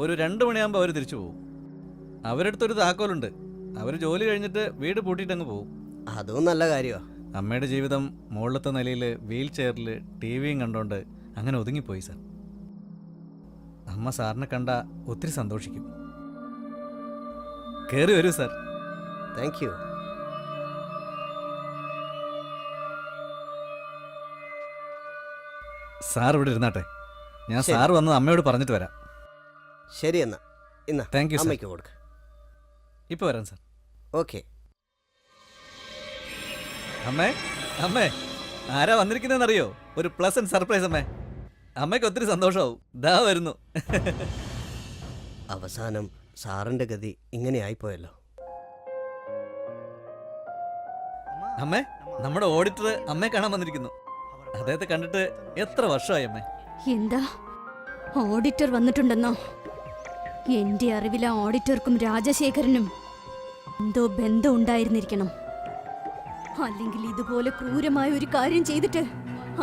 ഒരു 2 മണിയാകുമ്പോൾ അവർ തിരിച്ചു പോകും. അവരടുത്തൊരു താക്കോലുണ്ട്. അവർ ജോലി കഴിഞ്ഞിട്ട് വീട് പൂട്ടിയിട്ടങ്ങ് പോകും. അതും നല്ല കാര്യമാണ്. അമ്മയുടെ ജീവിതം മുകളിലത്തെ നിലയിൽ വീൽ ചെയറിൽ ടി വിയും കണ്ടോണ്ട് അങ്ങനെ ഒതുങ്ങിപ്പോയി സാർ. അമ്മ സാറിനെ കണ്ട ഒത്തിരി സന്തോഷിക്കും. കയറി വരൂ സാർ. Thank you. സാർ ഇവിടെ ഇരുന്നാട്ടെ. ഞാൻ ശരി. സാർ വന്ന് അമ്മയോട് പറഞ്ഞിട്ട് വരാം. ശരി, എന്നാ താങ്ക് യു സാർ. അമ്മയ്ക്ക് കൊടുക്ക. ഇപ്പോൾ വരാം സാർ. ഓക്കെ. അമ്മേ, അമ്മേ, ആരാ വന്നിരിക്കുന്നതെന്നറിയോ? ഒരു പ്ലസന്റ് സർപ്രൈസ് അമ്മേ. അമ്മയ്ക്ക് ഒത്തിരി സന്തോഷമാവും. ദാ വരുന്നു. അവസാനം സാറിന്റെ ഗതി ഇങ്ങനെ ആയിപ്പോയല്ലോ. അമ്മേ, നമ്മുടെ ഓഡിറ്റർ അമ്മയെ കാണാൻ വന്നിരിക്കുന്നു. അദ്ദേഹത്തെ കണ്ടിട്ട് എത്ര വർഷമായി അമ്മേ? എന്താ ഓഡിറ്റർ വന്നിട്ടുണ്ടെന്നോ? എന്റെ അറിവിൽ ആ ഓഡിറ്റർക്കും രാജശേഖരനും എന്തോ ബന്ധം ഉണ്ടായിരുന്നിരിക്കണം. അല്ലെങ്കിൽ ഇതുപോലെ ക്രൂരമായ ഒരു കാര്യം ചെയ്തിട്ട്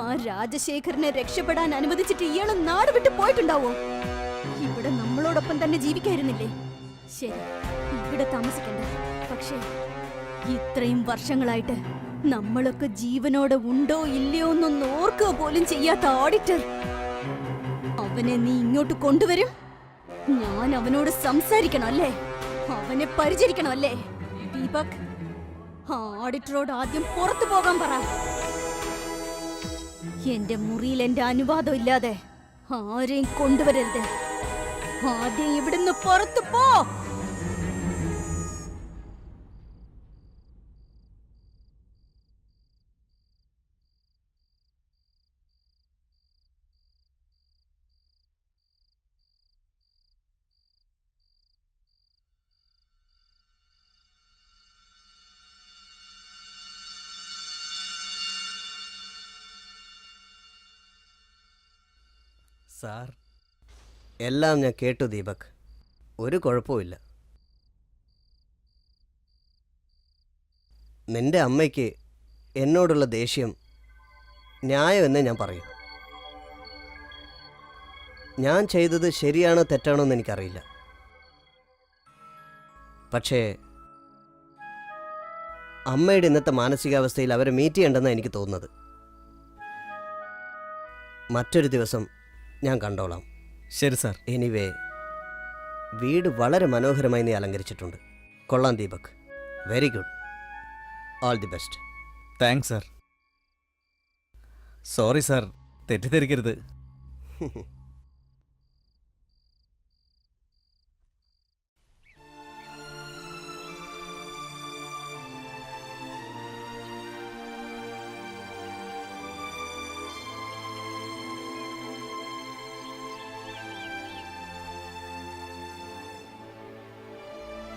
ആ രാജശേഖരനെ രക്ഷപ്പെടാൻ അനുവദിച്ചിട്ട് ഇയാള് നാട് വിട്ട് പോയിട്ടുണ്ടാവോ? ഇവിടെ നമ്മളോടൊപ്പം തന്നെ ജീവിക്കായിരുന്നില്ലേ? ശരി, ഇവിടെ താമസിക്കണ്ട. പക്ഷേ ഇത്രയും വർഷങ്ങളായിട്ട് നമ്മളൊക്കെ ജീവനോടെ ഉണ്ടോ ഇല്ലയോ എന്നൊന്ന് ഓർക്കുക പോലും ചെയ്യാത്ത ഓഡിറ്റർ, അവനെ നീ ഇങ്ങോട്ട് കൊണ്ടുവരും. ഞാൻ അവനോട് സംസാരിക്കണം അല്ലേ? അവനെ പരിചരിക്കണം അല്ലേ? ദീപക്, ആ ഓഡിറ്ററോട് ആദ്യം പുറത്തു പോകാൻ പറ. എന്റെ മുറിയിൽ എന്റെ അനുവാദം ഇല്ലാതെ ആരെയും കൊണ്ടുവരരുത്. ആദ്യം ഇവിടുന്ന് പുറത്തു പോ. സാർ, എല്ലാം ഞാൻ കേട്ടു ദീപക്. ഒരു കുഴപ്പമില്ല. നിന്റെ അമ്മയ്ക്ക് എന്നോടുള്ള ദേഷ്യം ന്യായമെന്നേ ഞാൻ പറയൂ. ഞാൻ ചെയ്തത് ശരിയാണോ തെറ്റാണോ എന്ന് എനിക്കറിയില്ല. പക്ഷേ അമ്മയുടെ ഇന്നത്തെ മാനസികാവസ്ഥയിൽ അവരെ മീറ്റ് ചെയ്യേണ്ടെന്നാണ് എനിക്ക് തോന്നുന്നത്. മറ്റൊരു ദിവസം ഞാൻ കണ്ടോളാം. ശരി സാർ. എനിവേ, വീട് വളരെ മനോഹരമായി നീ അലങ്കരിച്ചിട്ടുണ്ട്. കൊള്ളാം Deepak, very good, all the best. Thanks sir. Sorry sir, തെറ്റിദ്ധരിക്കരുത്.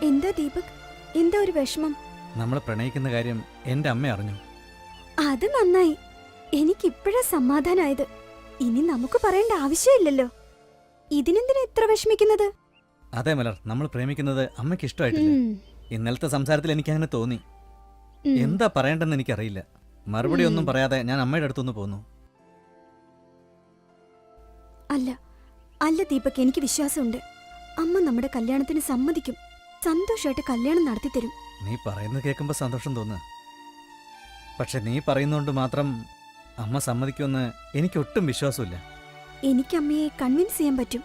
എന്താ ദീപക്, എന്താ ഒരു വിഷമം? നമ്മൾ പ്രണയിക്കുന്ന കാര്യം എൻ്റെ അമ്മ അറിഞ്ഞു. അത് നന്നായി. എനിക്കിപ്പോഴാ സമാധാനായത്. ഇനി നമുക്ക് പറയേണ്ട ആവശ്യമില്ലല്ലോ. ഇതിനെന്തിനാ ഇത്ര വിഷമിക്കുന്നത്? അതെ മലർ, നമ്മൾ പ്രേമിക്കുന്നത് അമ്മയ്ക്ക് ഇഷ്ടമായിട്ടില്ല. ഇന്നലത്തെ സംസാരത്തിൽ എനിക്കങ്ങനെ തോന്നി. എന്താ പറയേണ്ടെന്ന് എനിക്കറിയില്ല. മറുപടി ഒന്നും പറയാതെ ഞാൻ അമ്മയുടെ അടുത്തൊന്ന് പോന്നു. അല്ല അല്ല ദീപക്, എനിക്ക് വിശ്വാസമുണ്ട്. അമ്മ നമ്മുടെ കല്യാണത്തിന് സമ്മതിക്കും. സന്തോഷമായിട്ട് കല്യാണം നടത്തിത്തരും. നീ പറയുന്നത് കേൾക്കുമ്പോൾ സന്തോഷം തോന്നുക. പക്ഷെ നീ പറയുന്നതുകൊണ്ട് മാത്രം അമ്മ സമ്മതിക്കുമെന്ന് എനിക്ക് ഒട്ടും വിശ്വാസമില്ല. എനിക്ക് അമ്മയെ കൺവിൻസ് ചെയ്യാൻ പറ്റും.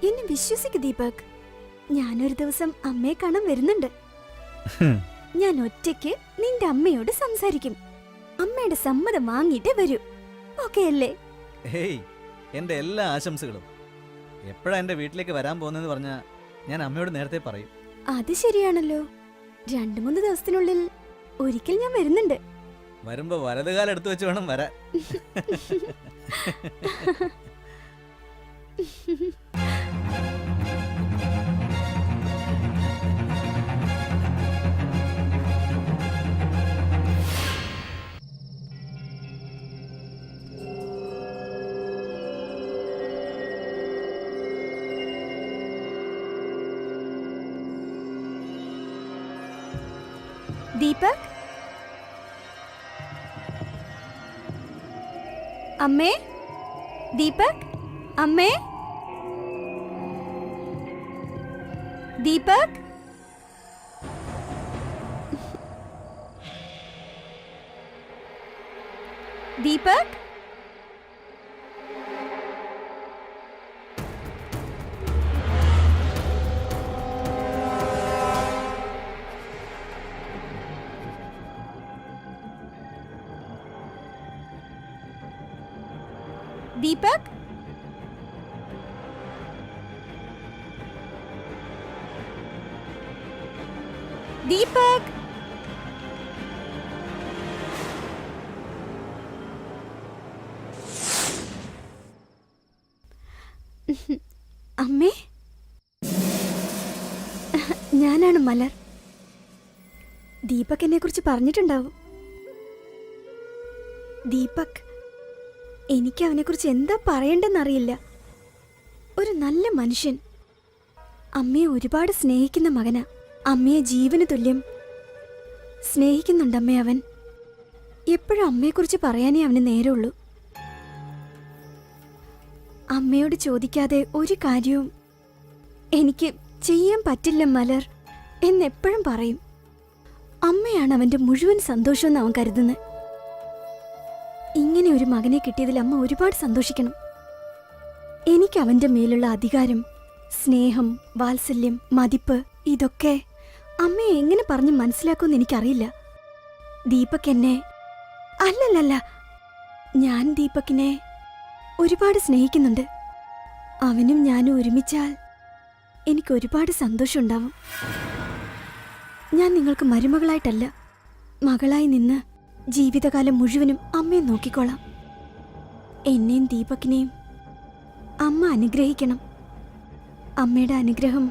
എന്നെ വിശ്വസിക്ക് ദീപക്. ഞാനൊരു ദിവസം അമ്മയെ കാണാൻ വരുന്നുണ്ട്. ഞാൻ ഒറ്റയ്ക്ക് നിന്റെ അമ്മയോട് സംസാരിക്കും. അമ്മയുടെ സമ്മതം വാങ്ങിയിട്ട് വരൂ. ഓക്കെ അല്ലേ? ഹേയ്, എൻ്റെ എല്ലാ ആശംസകളും. എപ്പോഴാ എൻ്റെ വീട്ടിലേക്ക് വരാൻ പോകുന്നതെന്ന് പറഞ്ഞാൽ ഞാൻ അമ്മയോട് നേരത്തെ പറയും. അത് ശരിയാണല്ലോ. 2-3 ദിവസത്തിനുള്ളിൽ ഒരിക്കൽ ഞാൻ വരുന്നുണ്ട്. വരുമ്പോ വലതുകാലം എടുത്തു വെച്ച് വേണം വരാൻ. ദീപക്, അമ്മേ, ദീപക്, അമ്മേ, ദീപക്, ദീപക്, ദീപക്, ദീപക്, അമ്മേ, ഞാനാണ് മലർ. ദീപക് എന്നെ കുറിച്ച് പറഞ്ഞിട്ടുണ്ടാവും. ദീപക്, എനിക്ക് അവനെക്കുറിച്ച് എന്താ പറയണ്ടെന്നറിയില്ല. ഒരു നല്ല മനുഷ്യൻ. അമ്മയെ ഒരുപാട് സ്നേഹിക്കുന്ന മകനാ. അമ്മയെ ജീവന് തുല്യം സ്നേഹിക്കുന്നുണ്ടമ്മേ അവൻ. എപ്പോഴും അമ്മയെക്കുറിച്ച് പറയാനേ അവന് നേരമുള്ളൂ. അമ്മയോട് ചോദിക്കാതെ ഒരു കാര്യവും എനിക്ക് ചെയ്യാൻ പറ്റില്ല മലർ എന്നെപ്പോഴും പറയും. അമ്മയാണ് അവന്റെ മുഴുവൻ സന്തോഷമെന്ന് അവൻ കരുതുന്നത്. ഇങ്ങനെ ഒരു മകനെ കിട്ടിയതിൽ അമ്മ ഒരുപാട് സന്തോഷിക്കണം. എനിക്ക് അവന്റെ മേലുള്ള അധികാരം, സ്നേഹം, വാത്സല്യം, മതിപ്പ്, ഇതൊക്കെ അമ്മയെ എങ്ങനെ പറഞ്ഞ് മനസ്സിലാക്കുമെന്ന് എനിക്കറിയില്ല. ദീപക് എന്നെ അല്ലല്ലല്ല, ഞാൻ ദീപകിനെ ഒരുപാട് സ്നേഹിക്കുന്നുണ്ട്. അവനും ഞാനും ഒരുമിച്ചാൽ എനിക്ക് ഒരുപാട് സന്തോഷമുണ്ടാവും. ഞാൻ നിങ്ങൾക്ക് മരുമകളായിട്ടല്ല, മകളായി നിന്ന് ജീവിതകാലം മുഴുവനും അമ്മയെ നോക്കിക്കോളാം. എന്നെയും ദീപകിനെയും അമ്മ അനുഗ്രഹിക്കണം. അമ്മയുടെ അനുഗ്രഹം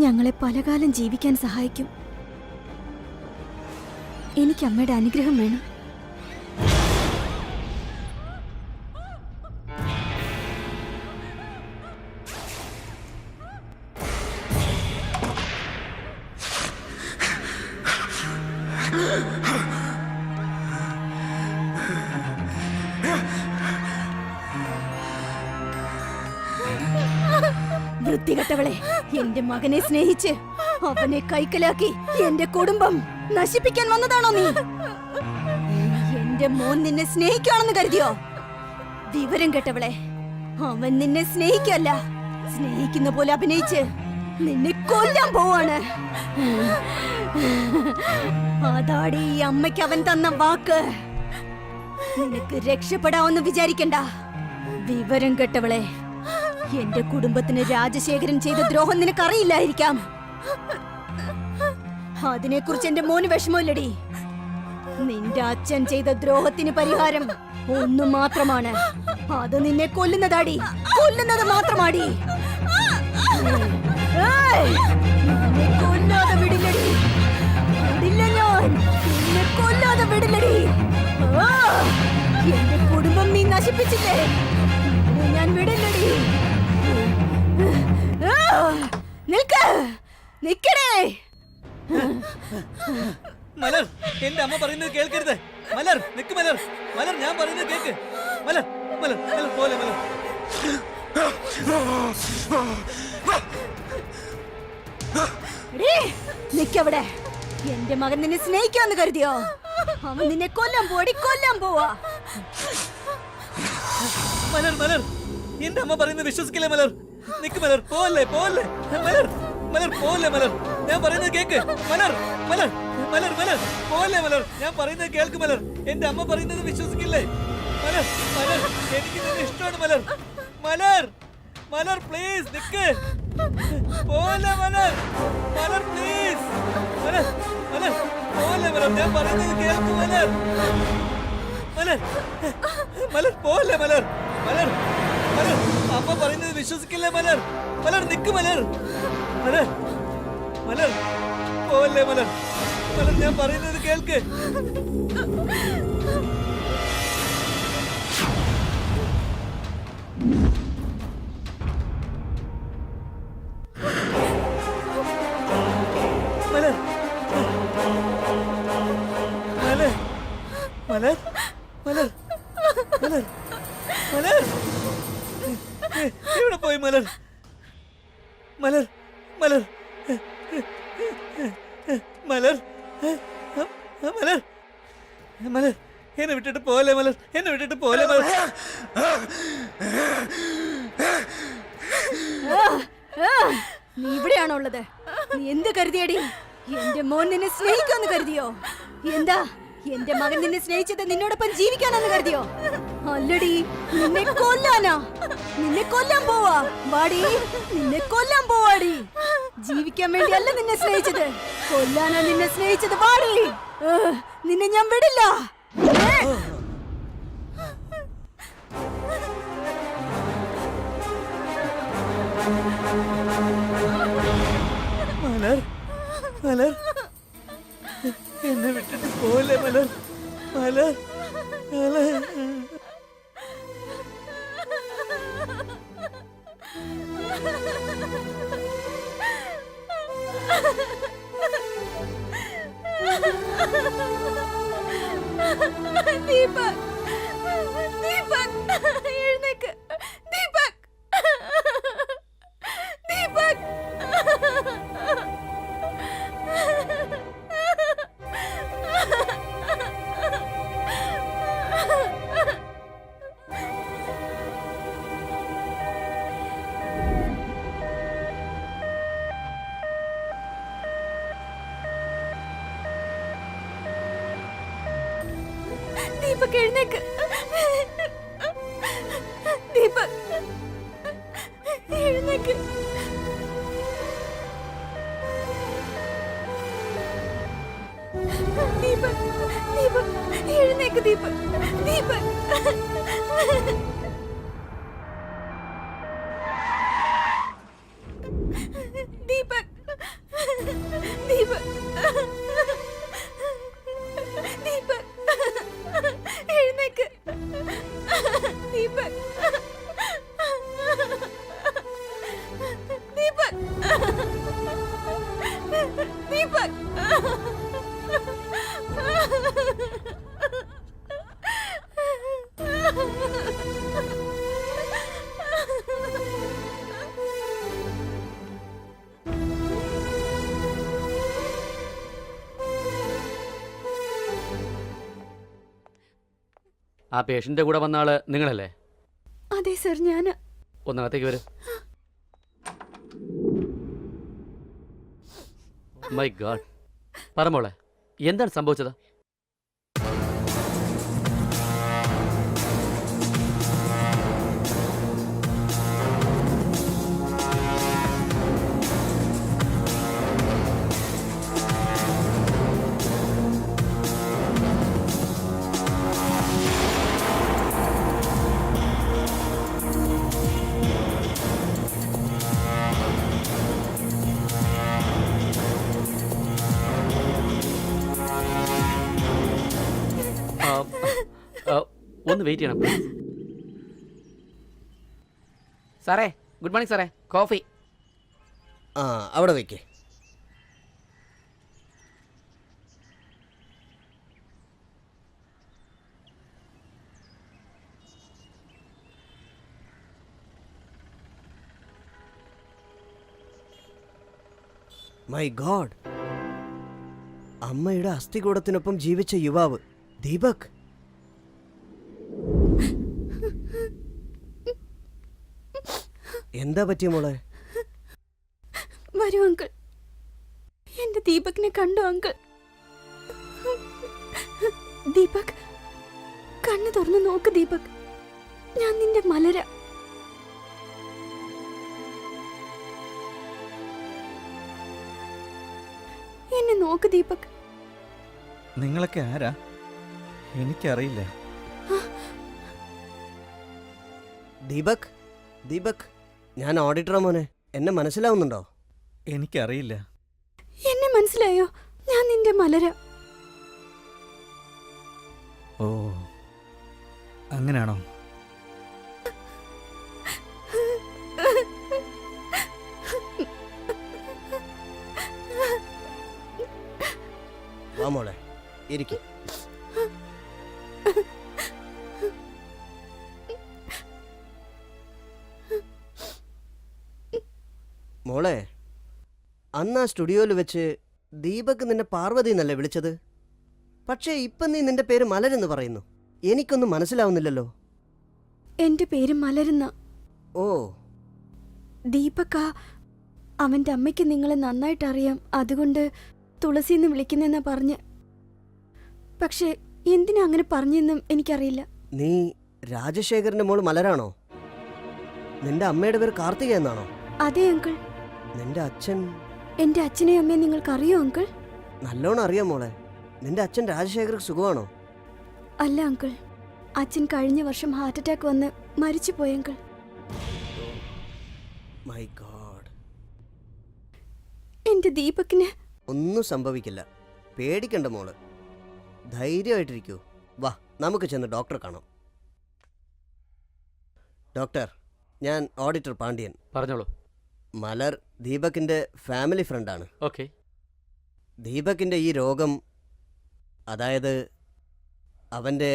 ഞങ്ങളെ പലകാലം ജീവിക്കാൻ സഹായിക്കും. എനിക്ക് അമ്മയുടെ അനുഗ്രഹം വേണം. വൃത്തികെട്ടവളെ, എന്റെ മകനെ സ്നേഹിച്ച് അവനെ കൈക്കലാക്കി എന്റെ കുടുംബം നശിപ്പിക്കാൻ വന്നതാണോ നീ? എന്റെ മോൻ നിന്നെ സ്നേഹിക്കുകയാണെന്ന് കരുതിയോ? വിവരം കെട്ടവളെ, അവൻ നിന്നെ സ്നേഹിക്കല്ല, സ്നേഹിക്കുന്ന പോലെ അഭിനയിച്ച് നിന്നെ കൊല്ലാൻ പോവാണ്. അതാടി ഈ അമ്മയ്ക്ക് അവൻ തന്ന വാക്ക്. നിനക്ക് രക്ഷപ്പെടാമെന്ന് വിചാരിക്കണ്ട. വിവരം കെട്ടവളെ, എന്റെ കുടുംബത്തിന് രാജശേഖരൻ ചെയ്ത ദ്രോഹം നിനക്കറിയില്ലായിരിക്കാം. അതിനെക്കുറിച്ച് എന്റെ മോന് വിഷമമില്ലടി. നിന്റെ അച്ഛൻ ചെയ്ത ദ്രോഹത്തിന് പരിഹാരം ഒന്നു മാത്രമാണ്. അത് നിന്നെ കൊല്ലുന്നതാടി, കൊല്ലുന്നത് മാത്രമാടി. ഏയ്! നിന്നെ കൊല്ലാതെ വിടില്ലടി, വിടില്ല ഞാൻ, നിന്നെ കൊല്ലാതെ വിടില്ലടി. ആ! എന്റെ കുടുംബം നീ നശിപ്പിച്ചില്ലേ, നിന്നെ ഞാൻ വിടില്ലടി. ആ! നിൽക്ക്, നിക്കടേ. മലർ, എന്റെ അമ്മ പറയുന്നത് കേൾക്കരുത്. മലർ, നിക്ക് മലർ. മലർ, ഞാൻ പറയുന്നത് കേക്ക്. മലർ, മലർ, മലർ, പോലെ മലർ. എടീ, നിക്കവിടെ. എന്റെ മകൻ നിന്നെ സ്നേഹിക്കാന്ന് കരുതിയോ? അവൻ നിന്നെ കൊല്ലാൻ പോടി, കൊല്ലാൻ പോവാ. മലർ, മലർ, എന്റെ അമ്മ പറയുന്നത് വിശ്വസിക്കില്ല മലർ. നിക്ക് മലർ, പോലെ പോലെ മലർ. മലർ, പോലെ മലർ, ഞാൻ പറയുന്നത് കേക്ക്. മലർ, മലർ, മലർ, മലർ, പോലെ മലർ, ഞാൻ പറയുന്നത് കേൾക്ക് മലർ. എന്റെ അമ്മ പറയുന്നത് വിശ്വസിക്കില്ലേ മലർ? മലർ, എനിക്ക് നിന്നെ ഇഷ്ടമാണ് മലർ. മലർ, മലർ, പ്ലീസ് നിക്ക്. പോലെ മലർ, മലർ, പ്ലീസ്. മലർ, മലർ, പോലെ മലർ, ഞാൻ പറയുന്നത് കേൾക്ക് മലർ. മലർ, മലർ, പോലെ മലർ. മലർ, മലർ, അമ്മ പറയുന്നത് വിശ്വസിക്കില്ലേ മലർ? മലർ, നിക്ക് മലർ. മലർ, മലർ, പോലെ മലർ. മലർ, ഞാൻ പറയുന്നത് കേൾക്ക്. മലർ, മലർ, മലർ, മലർ, മലർ, മലർ, എവിടെ പോയി മലർ? മലർ, മലർ, മലർ, മലർ, മലർ, എന്നെ വിട്ടിട്ട് പോലെ മലർ, എന്നെ വിട്ടിട്ട് പോലെ മലർ. നീ ഇവിടെയാണോ ഉള്ളത്? നീ എന്ത് കരുതിയടി? എന്റെ മോൻ നിന്നെ സ്നേഹിക്കാന്ന് കരുതിയോ? എന്താ എന്റെ മകൻ നിന്നെ സ്നേഹിച്ചത് നിന്നോടൊപ്പം ജീവിക്കാനാന്ന് കരുതിയോ? അല്ലടി, നിന്നെ കൊല്ലാനാ. നിന്നെ കൊല്ലാൻ പോവാ. വാടി, നിന്നെ കൊല്ലാൻ പോവാടി. ജീവിക്കാൻ വേണ്ടിയല്ല നിന്നെ സ്നേഹിച്ചത്, കൊല്ലാനാ നിന്നെ സ്നേഹിച്ചത്. വാടി, നിന്നെ ഞാൻ വിടില്ല. മലർ, മലർ, എന്നെ വിട്ടിട്ട് പോലെ മലർ. മലർ, മലർ. ദീപക്, ദീപക്, എഴുന്നേക്ക്. ദീപക്, ദീപക്. ദീപക്, എഴുന്നേക്ക്. ദീപക്, എഴുന്നേക്ക്. ദീപക്, ദീപക്, എഴുന്നേക്ക്. ദീപക്, ദീപക്. ദീപക്, ദീപക്, ദീപക്, എഴുന്നേക്ക്. ദീപക്, ദീപക്, ദീപക്. ആ പേഷ്യൻ്റെ കൂടെ വന്ന ആള് നിങ്ങളല്ലേ? അതെ സർ, ഞാൻ ഒന്നകത്തേക്ക് വരും. മൈ ഗാഡ്, പറ മോളെ, എന്താണ് സംഭവിച്ചത്? ആ, ആ, ഒന്ന് വെയിറ്റ് ചെയ്യണം please. സാറേ, ഗുഡ് മോർണിംഗ് സാറേ, കോഫി. ആ അവിടെ വയ്ക്കേ. മൈ ഗോഡ്, അമ്മയുടെ അസ്ഥികൂടത്തിനൊപ്പം ജീവിച്ച യുവാവ് ദീപക്. എന്താ പറ്റിയ മോളെ? വരൂ അങ്കിൾ, എന്റെ ദീപകിനെ കണ്ടു അങ്കിൾ. ദീപക്, കണ്ണു തുറന്നു നോക്ക് ദീപക്, ഞാൻ നിന്റെ മലര. എന്നെ നോക്ക് ദീപക്. നിങ്ങളൊക്കെ ആരാ? എനിക്കറിയില്ല. ദീപക്, ദീപക്, ഞാൻ ഓഡിറ്ററാ മോനെ. എന്നെ മനസ്സിലാവുന്നുണ്ടോ? എനിക്കറിയില്ല. എന്നെ മനസ്സിലായോ? ഞാൻ നിന്റെ മലര. ഓ, അങ്ങനെയാണോ? വാ മോളെ, ഇരിക്കും. മോളെ, അന്ന് ആ സ്റ്റുഡിയോയിൽ വെച്ച് ദീപക് നിന്നെ പാർവതി എന്നല്ലേ വിളിച്ചത്? പക്ഷേ ഇപ്പം നീ നിന്റെ പേര് മലരെന്ന് പറയുന്നു. എനിക്കൊന്നും മനസ്സിലാവുന്നില്ലല്ലോ. എന്റെ പേര് മലരുന്ന. ഓ, ദീപക, അവന്റെ അമ്മയ്ക്ക് നിങ്ങളെ നന്നായിട്ട് അറിയാം, അതുകൊണ്ട് തുളസിന്ന് വിളിക്കുന്നെന്നാ പറഞ്ഞ്. പക്ഷെ എന്തിനാ അങ്ങനെ പറഞ്ഞെന്നും എനിക്കറിയില്ല. നീ രാജശേഖരന്റെ മോള് മലരാണോ? നിന്റെ അമ്മയുടെ പേര് കാർത്തിക എന്നാണോ? അതെ അങ്കിൾ. നിന്റെ അച്ഛൻ? എന്റെ അച്ഛനെയും അമ്മയും നിങ്ങൾക്കറിയോ അങ്കിൾ? നല്ലോണം അറിയാം മോളെ. നിന്റെ അച്ഛൻ രാജശേഖർക്ക് സുഖമാണോ? അല്ല അങ്കിൾ, അച്ഛൻ കഴിഞ്ഞ വർഷം ഹാർട്ട് അറ്റാക്ക് വന്ന് മരിച്ചു പോയി അങ്കിൾ. My God. എന്റെ ദീപകിന് ഒന്നും സംഭവിക്കില്ല, പേടിക്കണ്ട മോള്. ധൈര്യമായിട്ടിരിക്കൂ. വാ, നമുക്ക് ചെന്ന് ഡോക്ടറെ കാണാം. ഡോക്ടർ, ഞാൻ ഓഡിറ്റർ പാണ്ഡ്യൻ. പറഞ്ഞോളൂ. മലർ ദീപകിൻ്റെ ഫാമിലി ഫ്രണ്ടാണ്. ഓക്കെ. ദീപകിൻ്റെ ഈ രോഗം, അതായത് അവൻ്റെ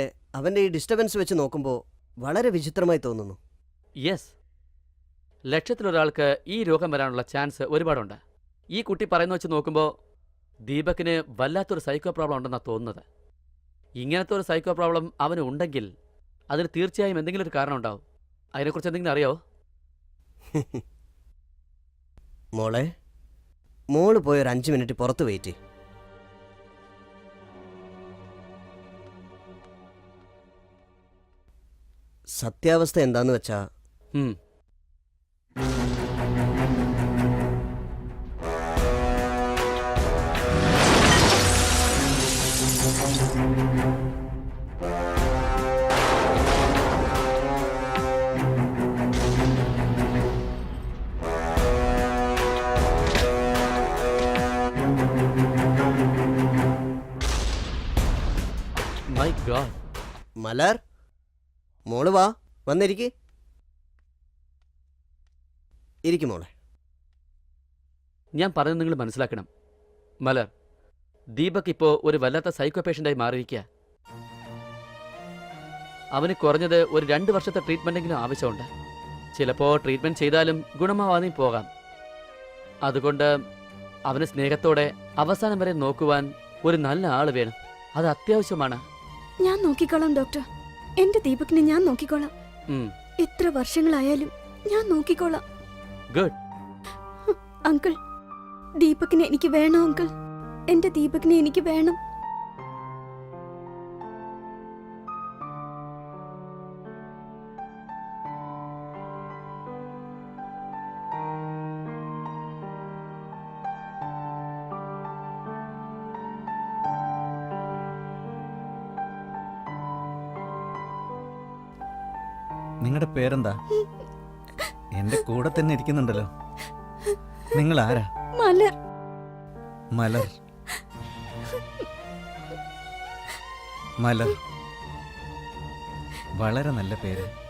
ഈ ഡിസ്റ്റർബൻസ് വെച്ച് നോക്കുമ്പോൾ വളരെ വിചിത്രമായി തോന്നുന്നു. യെസ്, ലക്ഷത്തിലൊരാൾക്ക് ഈ രോഗം വരാനുള്ള ചാൻസ് ഒരുപാടുണ്ട്. ഈ കുട്ടി പറയുന്ന വെച്ച് നോക്കുമ്പോൾ ദീപകിന് വല്ലാത്തൊരു സൈക്കോ പ്രോബ്ലം ഉണ്ടെന്നാണ് തോന്നുന്നത്. ഇങ്ങനത്തെ ഒരു സൈക്കോ പ്രോബ്ലം അവന് ഉണ്ടെങ്കിൽ അതിന് തീർച്ചയായും എന്തെങ്കിലും ഒരു കാരണം ഉണ്ടാവും. അതിനെക്കുറിച്ച് എന്തെങ്കിലും അറിയാവോ? മോളെ, മോള് പോയി ഒരു 5 മിനിറ്റ് പുറത്ത് വെയിറ്റ്. സത്യാവസ്ഥ എന്താന്ന് വെച്ചാ, ഉം. My God. മലർ, മോള് വാ, വന്നിരിക്ക്. ഇരിക്കും മോളെ. ഞാൻ പറയുന്നത് നിങ്ങൾ മനസ്സിലാക്കണം. മലർ, ദീപക് ഇപ്പോൾ ഒരു വല്ലാത്ത സൈക്കോ പേഷ്യൻ്റായി മാറിയിരിക്കുക. അവന് കുറഞ്ഞത് ഒരു 2 വർഷത്തെ ട്രീറ്റ്മെൻറ്റെങ്കിലും ആവശ്യമുണ്ട്. ചിലപ്പോൾ ട്രീറ്റ്മെൻറ്റ് ചെയ്താലും ഗുണമാവാതെയും പോകാം. അതുകൊണ്ട് അവന് സ്നേഹത്തോടെ അവസാനം വരെ നോക്കുവാൻ ഒരു നല്ല ആൾ വേണം. അത് അത്യാവശ്യമാണ്. ഞാൻ നോക്കിക്കോളാം ഡോക്ടർ. എന്റെ ദീപകിനെ ഞാൻ നോക്കിക്കോളാം. ഉം. എത്ര വർഷങ്ങളായാലും ഞാൻ നോക്കിക്കോളാം. Good. അങ്കിൾ, ദീപകിനെ എനിക്ക് വേണം അങ്കിൾ. എന്റെ ദീപകിനെ എനിക്ക് വേണം. നിങ്ങളുടെ പേരെന്താ? എന്റെ കൂടെ തന്നെ ഇരിക്കുന്നുണ്ടല്ലോ. നിങ്ങൾ ആരാ? മലർ. മലർ. മലർ. വളരെ നല്ല പേര്.